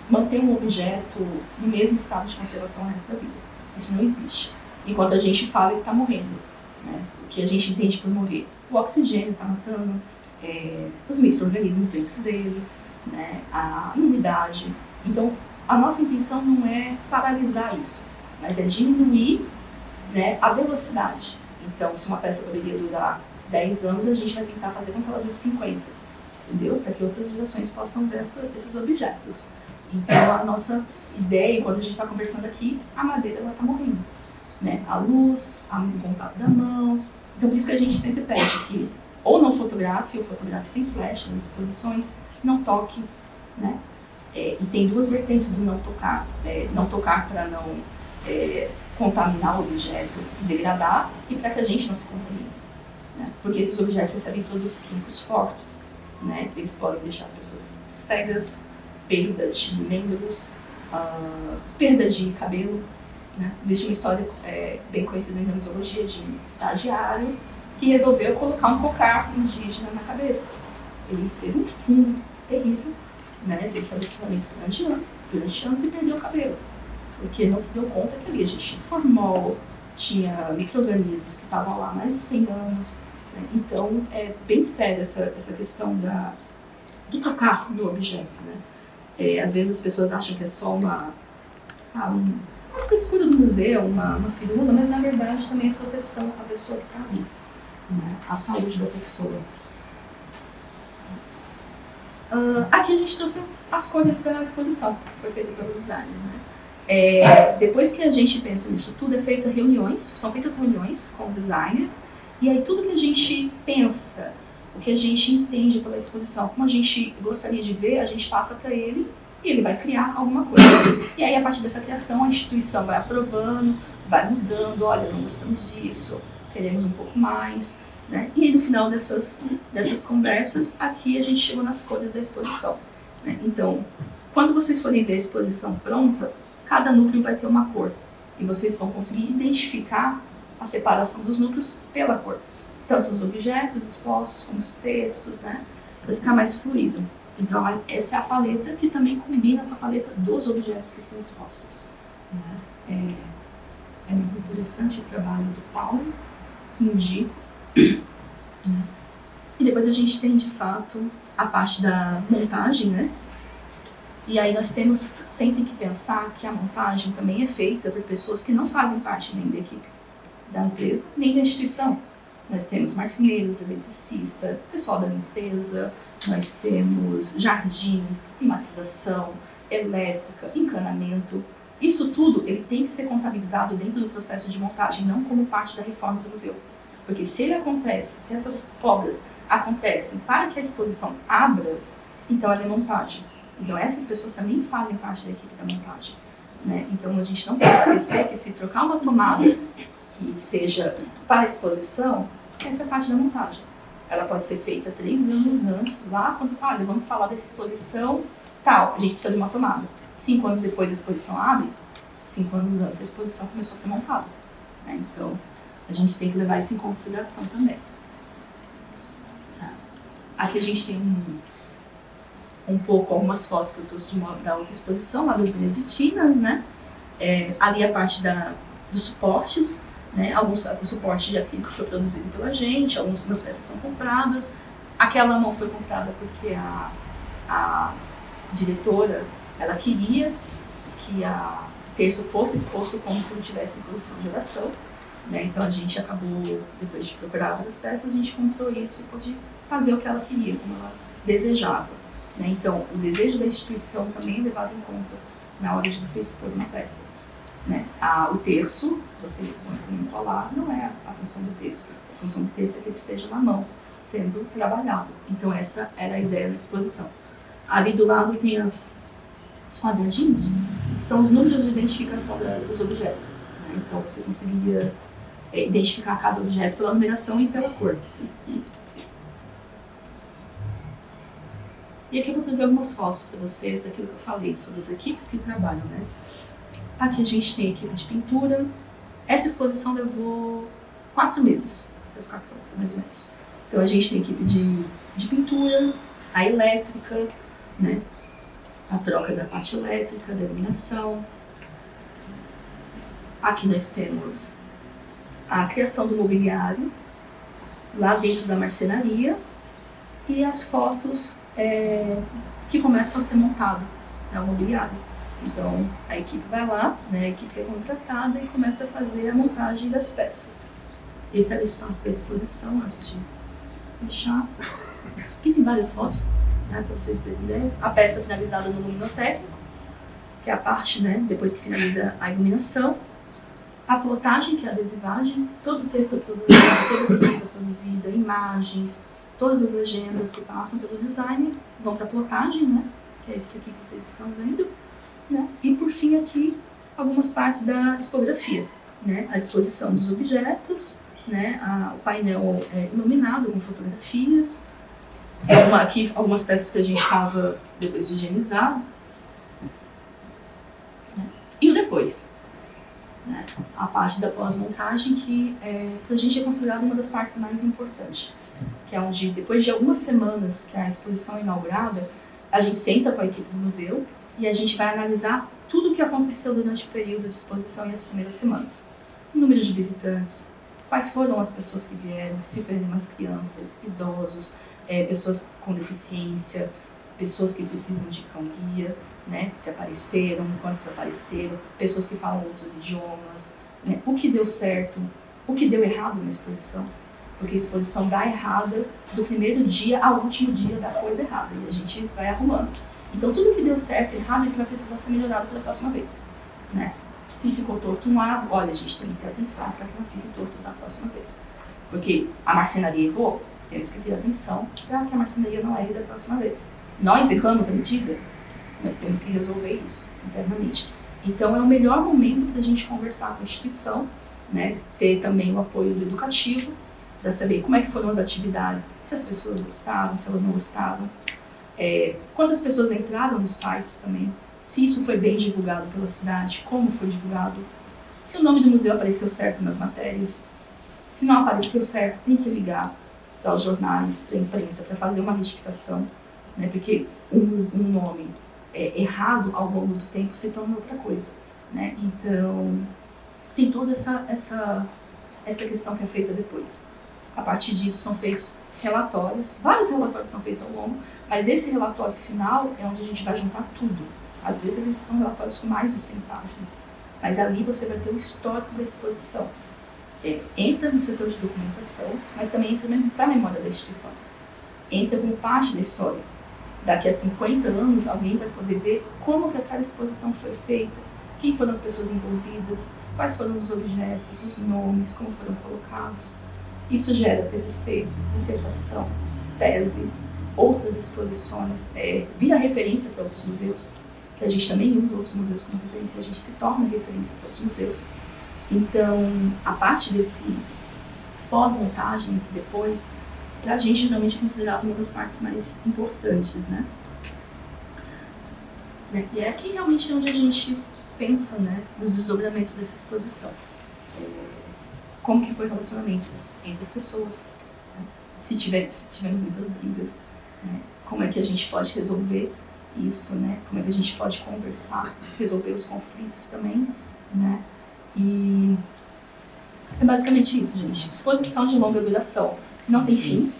manter um objeto no mesmo estado de conservação o resto da vida. Isso não existe. Enquanto a gente fala, ele está morrendo, né? O que a gente entende por morrer? O oxigênio está matando, os micro-organismos dentro dele, né? A umidade. Então, a nossa intenção não é paralisar isso, mas é diminuir, né, a velocidade. Então, se uma peça poderia durar 10 anos, a gente vai tentar fazer com que ela dure 50, entendeu? Para que outras gerações possam ver esses objetos. Então, a nossa ideia, enquanto a gente está conversando aqui, a madeira está morrendo, né? A luz, o contato da mão. Então, por isso que a gente sempre pede que ou não fotografe, ou fotografe sem flash nas exposições, não toque, né? E tem duas vertentes do não tocar. Não tocar para não contaminar o objeto e degradar, e para que a gente não se contamine, né? Porque esses objetos recebem produtos químicos fortes, né? Eles podem deixar as pessoas cegas, perda de membros, perda de cabelo, né? Existe uma história bem conhecida na museologia de um estagiário que resolveu colocar um cocar indígena na cabeça. Ele teve um fungo terrível, né? Teve que fazer tratamento durante anos e perdeu o cabelo, porque não se deu conta que ali a gente tinha formol, tinha micro-organismos que estavam lá há mais de 100 anos. Né? Então, é bem séria essa questão do tocar no objeto, né? Às vezes as pessoas acham que é só uma frescura do museu, uma firula, mas na verdade também é proteção à pessoa que está ali, né? A saúde da pessoa. Aqui a gente trouxe as cores da exposição, que foi feita pelo designer, né? Depois que a gente pensa nisso tudo, são feitas reuniões com o designer, e aí tudo que a gente pensa, o que a gente entende pela exposição, como a gente gostaria de ver, a gente passa para ele e ele vai criar alguma coisa. E aí, a partir dessa criação, a instituição vai aprovando, vai mudando, olha, não gostamos disso, queremos um pouco mais. né? E no final dessas conversas, aqui a gente chegou nas cores da exposição, né? Então, quando vocês forem ver a exposição pronta, cada núcleo vai ter uma cor. E vocês vão conseguir identificar a separação dos núcleos pela cor. Tanto os objetos expostos como os textos, né? Para ficar mais fluido. Então, essa é a paleta que também combina com a paleta dos objetos que estão expostos. Né? É muito interessante o trabalho do Paulo, indico. Né? E depois a gente tem, de fato, a parte da montagem, né? E aí nós temos sempre que pensar que a montagem também é feita por pessoas que não fazem parte nem da equipe da empresa, nem da instituição. Nós temos marceneiros, eletricista, pessoal da limpeza, nós temos jardim, climatização, elétrica, encanamento. Isso tudo ele tem que ser contabilizado dentro do processo de montagem, não como parte da reforma do museu. Porque se essas obras acontecem para que a exposição abra, então ela é montagem. Então essas pessoas também fazem parte da equipe da montagem. Né? Então a gente não pode esquecer que se trocar uma tomada que seja para a exposição, essa é parte da montagem. Ela pode ser feita 3 anos antes, lá quando, vamos falar da exposição tal, a gente precisa de uma tomada. 5 anos depois a exposição abre, 5 anos antes a exposição começou a ser montada. Né? Então, a gente tem que levar isso em consideração também. Aqui a gente tem algumas fotos que eu trouxe da outra exposição, lá das Beneditinas, né? Ali a parte dos suportes, né? O suporte de acrílico foi produzido pela gente, algumas peças são compradas. Aquela não foi comprada porque a diretora, ela queria que o terço fosse exposto como se ele tivesse em posição de oração, né? Então a gente acabou, depois de procurar várias peças, a gente comprou isso e pôde fazer o que ela queria, como ela desejava. Né? Então o desejo da instituição também é levado em conta na hora de você expor uma peça. Né? O terço, se vocês vão colar, não é a função do terço. A função do terço é que ele esteja na mão, sendo trabalhado. Então essa era a ideia da exposição. Ali do lado tem os quadradinhos, são os números de identificação dos objetos. Né? Então você conseguiria identificar cada objeto pela numeração e pela cor. E aqui eu vou trazer algumas fotos para vocês daquilo que eu falei sobre as equipes que trabalham, né? Aqui a gente tem a equipe de pintura. Essa exposição levou 4 meses para ficar pronta, mais ou menos. Então a gente tem a equipe de pintura, a elétrica, né? A troca da parte elétrica, da iluminação. Aqui nós temos a criação do mobiliário, lá dentro da marcenaria, e as fotos que começam a ser montadas, né, o mobiliário. Então a equipe vai lá, né, a equipe é contratada e começa a fazer a montagem das peças. Esse era o espaço da exposição, antes de fechar. Aqui tem várias fotos, né, para vocês terem ideia. A peça finalizada no luminotécnico, que é a parte, né, depois que finaliza a iluminação. A plotagem, que é a adesivagem, todo o texto produzido, toda a pesquisa produzida, imagens, todas as legendas que passam pelo design vão para a plotagem, né, que é esse aqui que vocês estão vendo. Né? E por fim aqui, algumas partes da expografia, né? A exposição dos objetos, né? O painel iluminado com fotografias. Aqui algumas peças que a gente estava depois de higienizar. Né? E o depois. Né? A parte da pós-montagem que pra gente é considerada uma das partes mais importantes. Que é onde, depois de algumas semanas que a exposição é inaugurada, a gente senta com a equipe do museu e a gente vai analisar tudo o que aconteceu durante o período de exposição e as primeiras semanas. O número de visitantes, quais foram as pessoas que vieram, se foram mais crianças, idosos, pessoas com deficiência, pessoas que precisam de cão-guia, né, se apareceram, quantos apareceram, pessoas que falam outros idiomas, né, o que deu certo, o que deu errado na exposição, porque a exposição dá errada do primeiro dia ao último dia, dá coisa errada, e a gente vai arrumando. Então tudo que deu certo e errado é que vai precisar ser melhorado pela próxima vez. Né? Se ficou torto um lado, olha, a gente tem que ter atenção para que não fique torto da próxima vez. Porque a marcenaria errou, temos que ter atenção para que a marcenaria não erre da próxima vez. Nós erramos a medida, nós temos que resolver isso internamente. Então é o melhor momento para a gente conversar com a instituição, né? Ter também o apoio do educativo, para saber como é que foram as atividades, se as pessoas gostaram, se elas não gostaram, quantas pessoas entraram nos sites também, se isso foi bem divulgado pela cidade, como foi divulgado, se o nome do museu apareceu certo nas matérias, se não apareceu certo, tem que ligar para os jornais, para a imprensa, para fazer uma retificação, né? Porque um nome errado ao longo do tempo se torna outra coisa, né? Então, tem toda essa questão que é feita depois. A partir disso são feitos relatórios, vários relatórios são feitos ao longo, mas esse relatório final é onde a gente vai juntar tudo. Às vezes eles são relatórios com mais de 100 páginas, mas ali você vai ter o histórico da exposição. Entra no setor de documentação, mas também entra para a memória da instituição. Entra como parte da história. Daqui a 50 anos, alguém vai poder ver como que aquela exposição foi feita, quem foram as pessoas envolvidas, quais foram os objetos, os nomes, como foram colocados. Isso gera TCC, dissertação, tese, outras exposições, vira referência para outros museus, que a gente também usa outros museus como referência, a gente se torna referência para outros museus. Então, a parte desse pós-montagem, esse depois, para a gente geralmente é considerado uma das partes mais importantes, né? E é aqui realmente onde a gente pensa, né, nos desdobramentos dessa exposição. Como que foi o relacionamento entre as pessoas, né? Se tivemos muitas brigas, né? Como é que a gente pode resolver isso, né? Como é que a gente pode conversar, resolver os conflitos também, né? E é basicamente isso, gente. Exposição de longa duração não tem fim,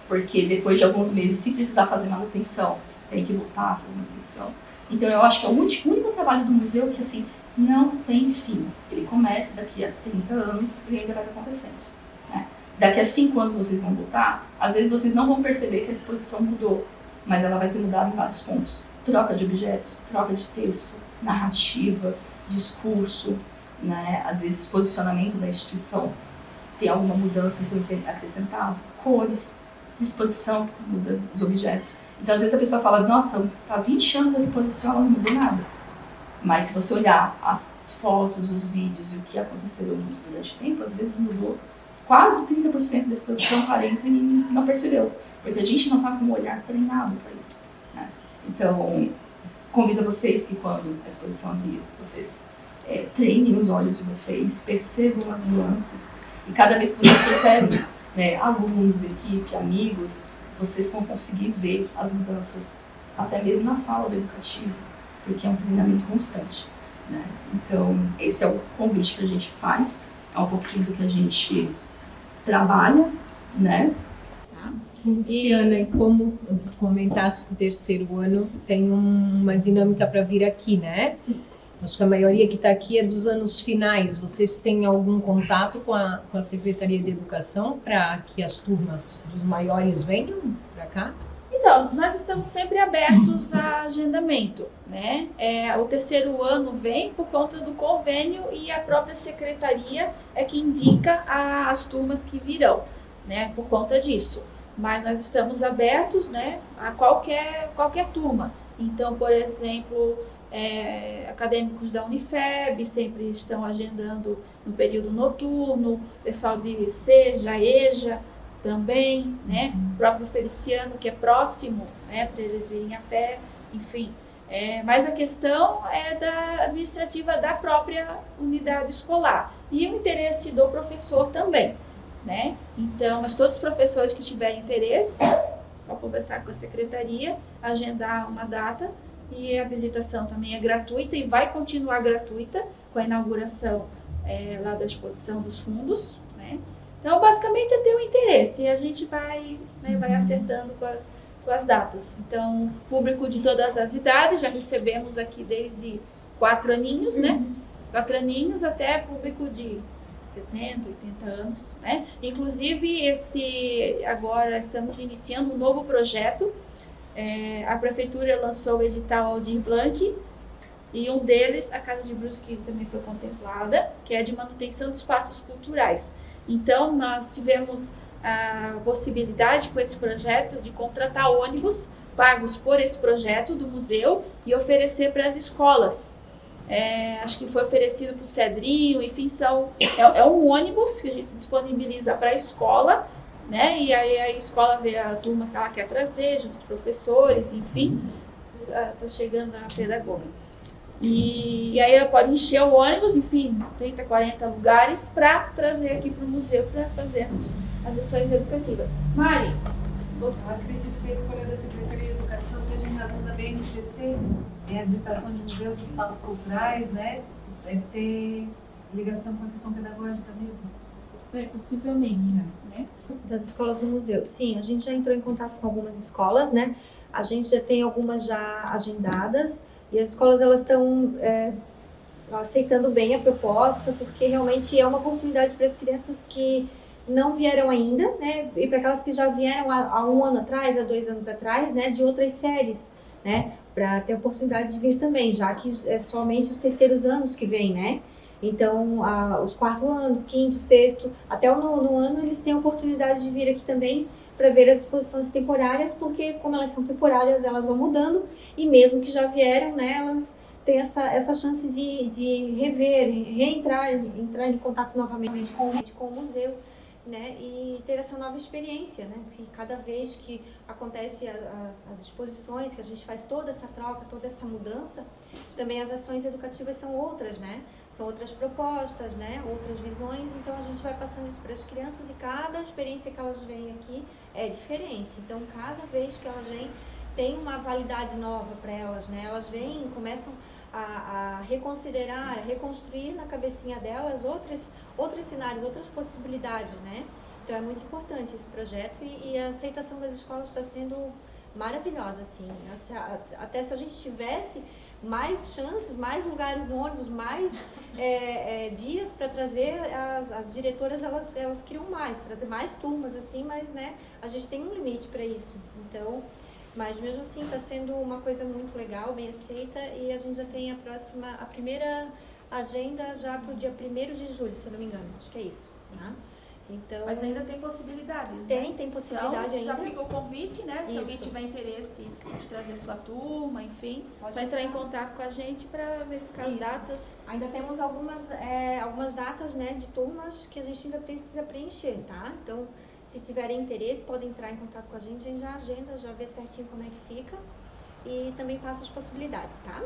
porque depois de alguns meses, se precisar fazer manutenção, tem que voltar a fazer manutenção. Então eu acho que é o único trabalho do museu que, assim, não tem fim. Ele começa daqui a 30 anos e ainda vai acontecendo, né? Daqui a 5 anos vocês vão voltar, às vezes vocês não vão perceber que a exposição mudou, mas ela vai ter mudado em vários pontos. Troca de objetos, troca de texto, narrativa, discurso, né? Às vezes posicionamento da instituição tem alguma mudança, então isso é acrescentado. Cores, disposição, muda os objetos. Então às vezes a pessoa fala, nossa, há 20 anos a exposição ela não mudou nada. Mas se você olhar as fotos, os vídeos e o que aconteceu durante o tempo, às vezes mudou quase 30% da exposição, 40% e não percebeu. Porque a gente não está com um olhar treinado para isso, né? Então, convido vocês que quando a exposição abrir, vocês treinem os olhos de vocês, percebam as nuances. E cada vez que vocês percebem, né, alunos, equipe, amigos, vocês vão conseguir ver as mudanças, até mesmo na fala do educativo, porque é um treinamento constante, né? Então, esse é o convite que a gente faz, é um pouquinho do que a gente trabalha, né? Luciana, e como comentasse que o terceiro ano tem uma dinâmica para vir aqui, né? Sim. Acho que a maioria que está aqui é dos anos finais. Vocês têm algum contato com a Secretaria de Educação para que as turmas dos maiores venham para cá? Então, nós estamos sempre abertos a agendamento, né? O terceiro ano vem por conta do convênio e a própria secretaria é que indica as turmas que virão, né? Por conta disso. Mas nós estamos abertos, né, a qualquer turma. Então, por exemplo, acadêmicos da Unifeb sempre estão agendando no período noturno, pessoal de SEJA, EJA também, né, o próprio Feliciano, que é próximo, né, para eles virem a pé, enfim. Mas a questão é administrativa da própria unidade escolar e o interesse do professor também, né? Então, mas todos os professores que tiverem interesse, só conversar com a secretaria, agendar uma data, e a visitação também é gratuita e vai continuar gratuita com a inauguração lá da exposição dos fundos, né? Então, basicamente é ter o interesse e a gente vai acertando com as datas. Então, público de todas as idades, já recebemos aqui desde 4 aninhos, né? 4 aninhos até público de 70, 80 anos, né? Inclusive, agora estamos iniciando um novo projeto. A prefeitura lançou o edital Aldir Blanc e um deles, a Casa de Brusque, também foi contemplada, que é de manutenção de espaços culturais. Então, nós tivemos a possibilidade com esse projeto de contratar ônibus pagos por esse projeto do museu e oferecer para as escolas acho que foi oferecido para o Cedrinho, enfim, é um ônibus que a gente disponibiliza para a escola, né? E aí a escola vê a turma que ela quer trazer, junto com os professores, enfim, está chegando a pedagoga. E aí ela pode encher o ônibus, enfim, 30, 40 lugares, para trazer aqui para o museu para fazermos as ações educativas. Mari, eu acredito que a escolha da Secretaria de Educação seja em razão da BNCC, a visitação de museus e espaços culturais, né? Deve ter ligação com a questão pedagógica mesmo. Possivelmente, né? Das escolas do museu. Sim, a gente já entrou em contato com algumas escolas, né? A gente já tem algumas já agendadas e as escolas elas estão aceitando bem a proposta, porque realmente é uma oportunidade para as crianças que não vieram ainda, né? E para aquelas que já vieram há 1 ano atrás, há 2 anos atrás, né? De outras séries, né? Para ter a oportunidade de vir também, já que é somente os terceiros anos que vêm, né? Então, os 4º anos, 5º, 6º, até o 9º ano, eles têm a oportunidade de vir aqui também para ver as exposições temporárias, porque como elas são temporárias, elas vão mudando, e mesmo que já vieram, né, elas têm essa chance de rever, entrar em contato novamente com o museu, né, e ter essa nova experiência, né, que cada vez que acontece as exposições, que a gente faz toda essa troca, toda essa mudança, também as ações educativas são outras, né, são outras propostas, né, outras visões, então a gente vai passando isso para as crianças e cada experiência que elas vêm aqui é diferente, então cada vez que elas vêm tem uma validade nova para elas, né, elas vêm, começam a reconsiderar, a reconstruir na cabecinha delas outros cenários, outras possibilidades, né? Então é muito importante esse projeto e a aceitação das escolas está sendo maravilhosa, assim. Até se a gente tivesse mais chances, mais lugares no ônibus, mais dias para trazer, as diretoras elas queriam mais, trazer mais turmas, assim, mas né, a gente tem um limite para isso. Então, mas mesmo assim está sendo uma coisa muito legal, bem aceita, e a gente já tem a primeira agenda já para o dia 1º de julho, se eu não me engano, acho que é isso, tá? Então, mas ainda tem possibilidades, tem, né? tem possibilidade então, ainda. Já fica o convite, né? Se Isso. alguém tiver interesse de trazer sua turma, enfim, vai entrar em contato com a gente para verificar as datas. Ainda temos algumas datas, né, de turmas que a gente ainda precisa preencher, tá? Então, se tiverem interesse, podem entrar em contato com a gente já agenda, já vê certinho como é que fica e também passa as possibilidades, tá?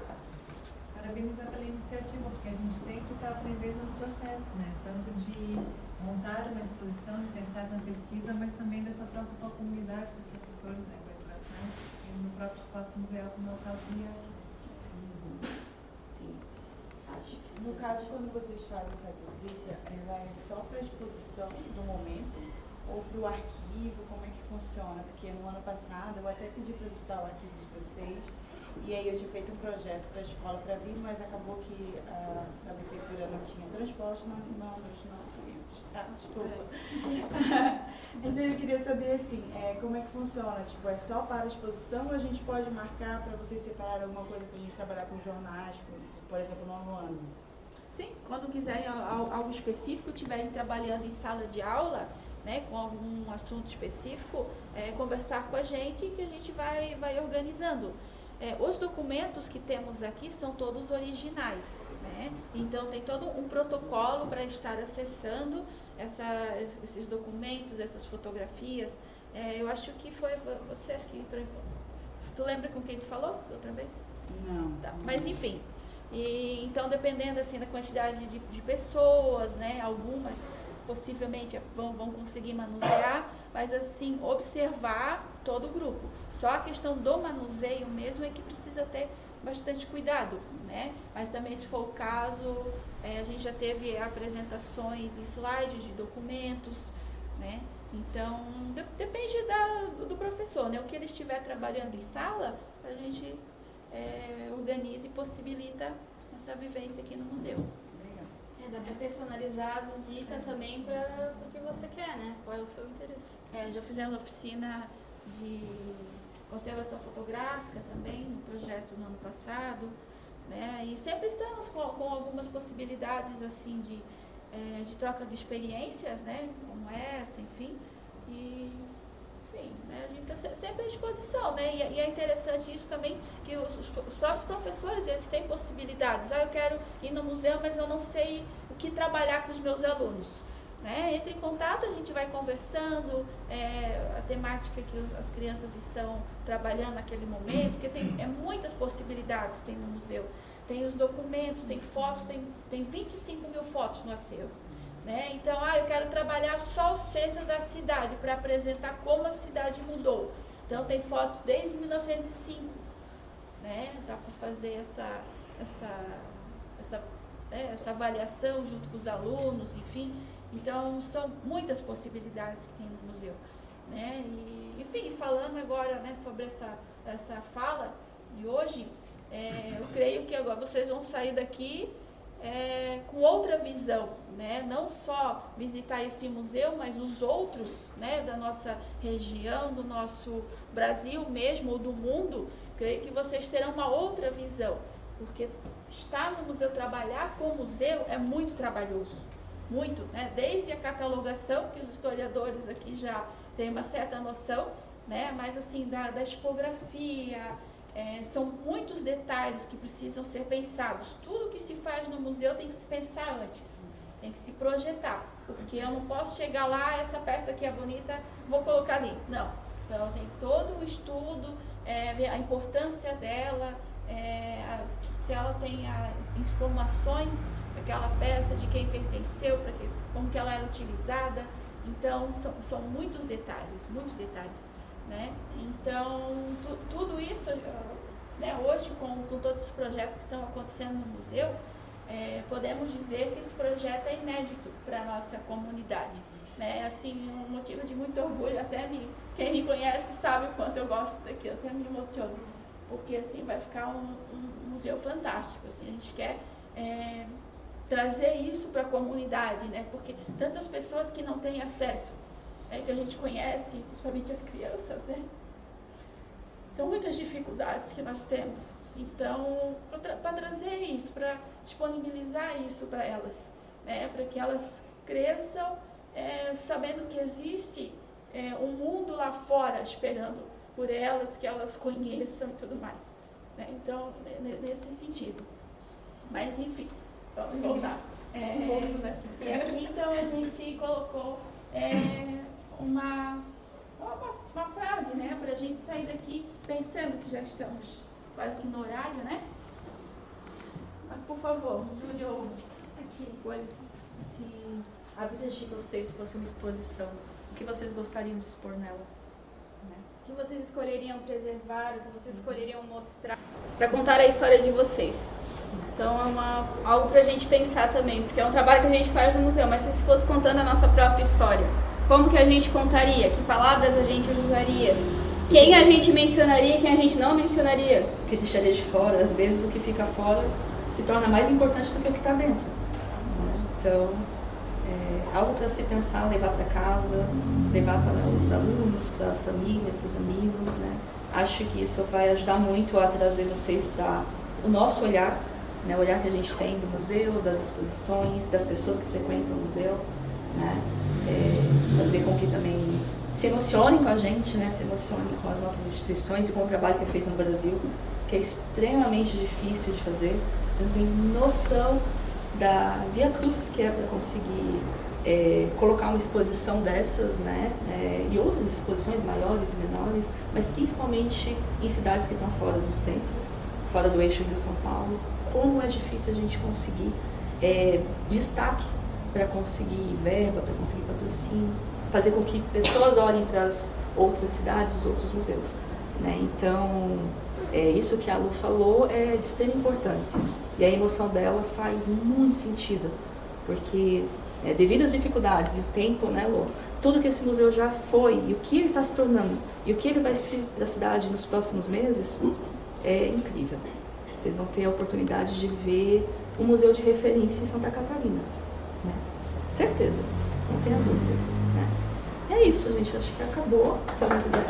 Parabenizar pela iniciativa, porque a gente sempre está aprendendo no processo, né? Tanto de montar uma exposição, de pensar na pesquisa, mas também dessa troca com a comunidade, com os professores, né, com a educação, e no próprio espaço museal, como é o caso do IAC. Sim. Acho que no caso, quando vocês fazem essa visita, ela é só para a exposição do momento ou para o arquivo? Como é que funciona? Porque no ano passado eu até pedi para visitar o arquivo de vocês, e aí eu tinha feito um projeto para a escola para vir, mas acabou que a prefeitura não tinha transporte, não fomos. Desculpa. Então eu queria saber assim, como é que funciona? Tipo, é só para a exposição ou a gente pode marcar para vocês separarem alguma coisa para a gente trabalhar com jornais, por exemplo, no 9º ano? Sim, quando quiserem algo específico, estiverem trabalhando em sala de aula, né, com algum assunto específico, conversar com a gente, que a gente vai organizando. Os documentos que temos aqui são todos originais, né? Então tem todo um protocolo para estar acessando esses documentos, essas fotografias. Eu acho que foi você, acho que entrou em... Tu lembra com quem tu falou outra vez? Não. Tá. Mas enfim, então dependendo assim da quantidade de pessoas, né? Algumas possivelmente vão conseguir manusear, mas assim, observar todo o grupo. Só a questão do manuseio mesmo é que precisa ter bastante cuidado, né? Mas também, se for o caso, a gente já teve apresentações e slides de documentos, né? Então, depende do professor, né? O que ele estiver trabalhando em sala, a gente organiza e possibilita essa vivência aqui no museu. Dá para personalizar a visita também para o que você quer, né? Qual é o seu interesse. Já fizemos oficina de conservação fotográfica também, um projeto no ano passado, né? E sempre estamos com algumas possibilidades assim de troca de experiências, né? Como essa, enfim. E enfim, né, a gente está sempre à disposição, né? E é interessante isso também, que os próprios professores, eles têm possibilidades. Eu quero ir no museu, mas eu não sei o que trabalhar com os meus alunos. Né? Entre em contato, a gente vai conversando, a temática que as crianças estão trabalhando naquele momento, porque tem muitas possibilidades tem no museu. Tem os documentos, tem fotos, tem 25 mil fotos no acervo. Né? Então, eu quero trabalhar só o centro da cidade para apresentar como a cidade mudou. Então, tem fotos desde 1905. Né? Dá para fazer essa avaliação junto com os alunos, enfim. Então, são muitas possibilidades que tem no museu. Né? E, enfim, falando agora, né, sobre essa fala de hoje, eu creio que agora vocês vão sair daqui com outra visão, né? Não só visitar esse museu, mas os outros, né, da nossa região, do nosso Brasil mesmo, ou do mundo. Creio que vocês terão uma outra visão, porque estar no museu, trabalhar com o museu é muito trabalhoso. Muito, né? Desde a catalogação, que os historiadores aqui já têm uma certa noção, né? Mas assim, da tipografia, são muitos detalhes que precisam ser pensados. Tudo que se faz no museu tem que se pensar antes, tem que se projetar, porque eu não posso chegar lá, essa peça aqui é bonita, vou colocar ali. Não, então tem todo o estudo, a importância dela, se ela tem as informações daquela peça, de quem pertenceu, como que ela era utilizada. Então, são muitos detalhes, né? Então, tudo isso, né, hoje, com todos os projetos que estão acontecendo no museu, podemos dizer que esse projeto é inédito para a nossa comunidade. Né? Assim, um motivo de muito orgulho, quem me conhece sabe o quanto eu gosto daquilo, até me emociono, porque assim, vai ficar um museu fantástico. Assim, a gente quer trazer isso para a comunidade, né? Porque tantas pessoas que não têm acesso, que a gente conhece, principalmente as crianças, né? São muitas dificuldades que nós temos. Então, para trazer isso, para disponibilizar isso para elas, né? Para que elas cresçam sabendo que existe um mundo lá fora esperando por elas, que elas conheçam e tudo mais. Né? Então, nesse sentido. Mas, enfim, vamos voltar. E aqui, então, a gente colocou uma frase, né, para a gente sair daqui pensando que já estamos quase que no horário, né? Mas, por favor, Júlio, aqui. Se a vida de vocês fosse uma exposição, o que vocês gostariam de expor nela? O que vocês escolheriam preservar, o que vocês escolheriam mostrar para contar a história de vocês? Então é algo para a gente pensar também, porque é um trabalho que a gente faz no museu, mas se fosse contando a nossa própria história, como que a gente contaria? Que palavras a gente usaria? Quem a gente mencionaria e quem a gente não mencionaria? O que deixaria de fora, às vezes o que fica fora se torna mais importante do que o que está dentro. Então, algo para se pensar, levar para casa, levar para os alunos, para a família, para os amigos, né? Acho que isso vai ajudar muito a trazer vocês para o nosso olhar, né? O olhar que a gente tem do museu, das exposições, das pessoas que frequentam o museu, né? Fazer com que também se emocionem com a gente, né? Se emocionem com as nossas instituições e com o trabalho que é feito no Brasil, que é extremamente difícil de fazer. Você não tem noção da via crucis que é para conseguir colocar uma exposição dessas, né, e outras exposições maiores e menores, mas principalmente em cidades que estão fora do centro, fora do eixo Rio-São Paulo, como é difícil a gente conseguir destaque para conseguir verba, para conseguir patrocínio, fazer com que pessoas olhem para as outras cidades, os outros museus. Né? Então, isso que a Lu falou é de extrema importância. E a emoção dela faz muito sentido, porque devido às dificuldades e o tempo, né, Lu, tudo que esse museu já foi e o que ele está se tornando e o que ele vai ser para a cidade nos próximos meses é incrível. Vocês vão ter a oportunidade de ver um museu de referência em Santa Catarina. Né? Certeza, não tenha dúvida. Né? É isso, gente. Acho que acabou. Se alguém quiser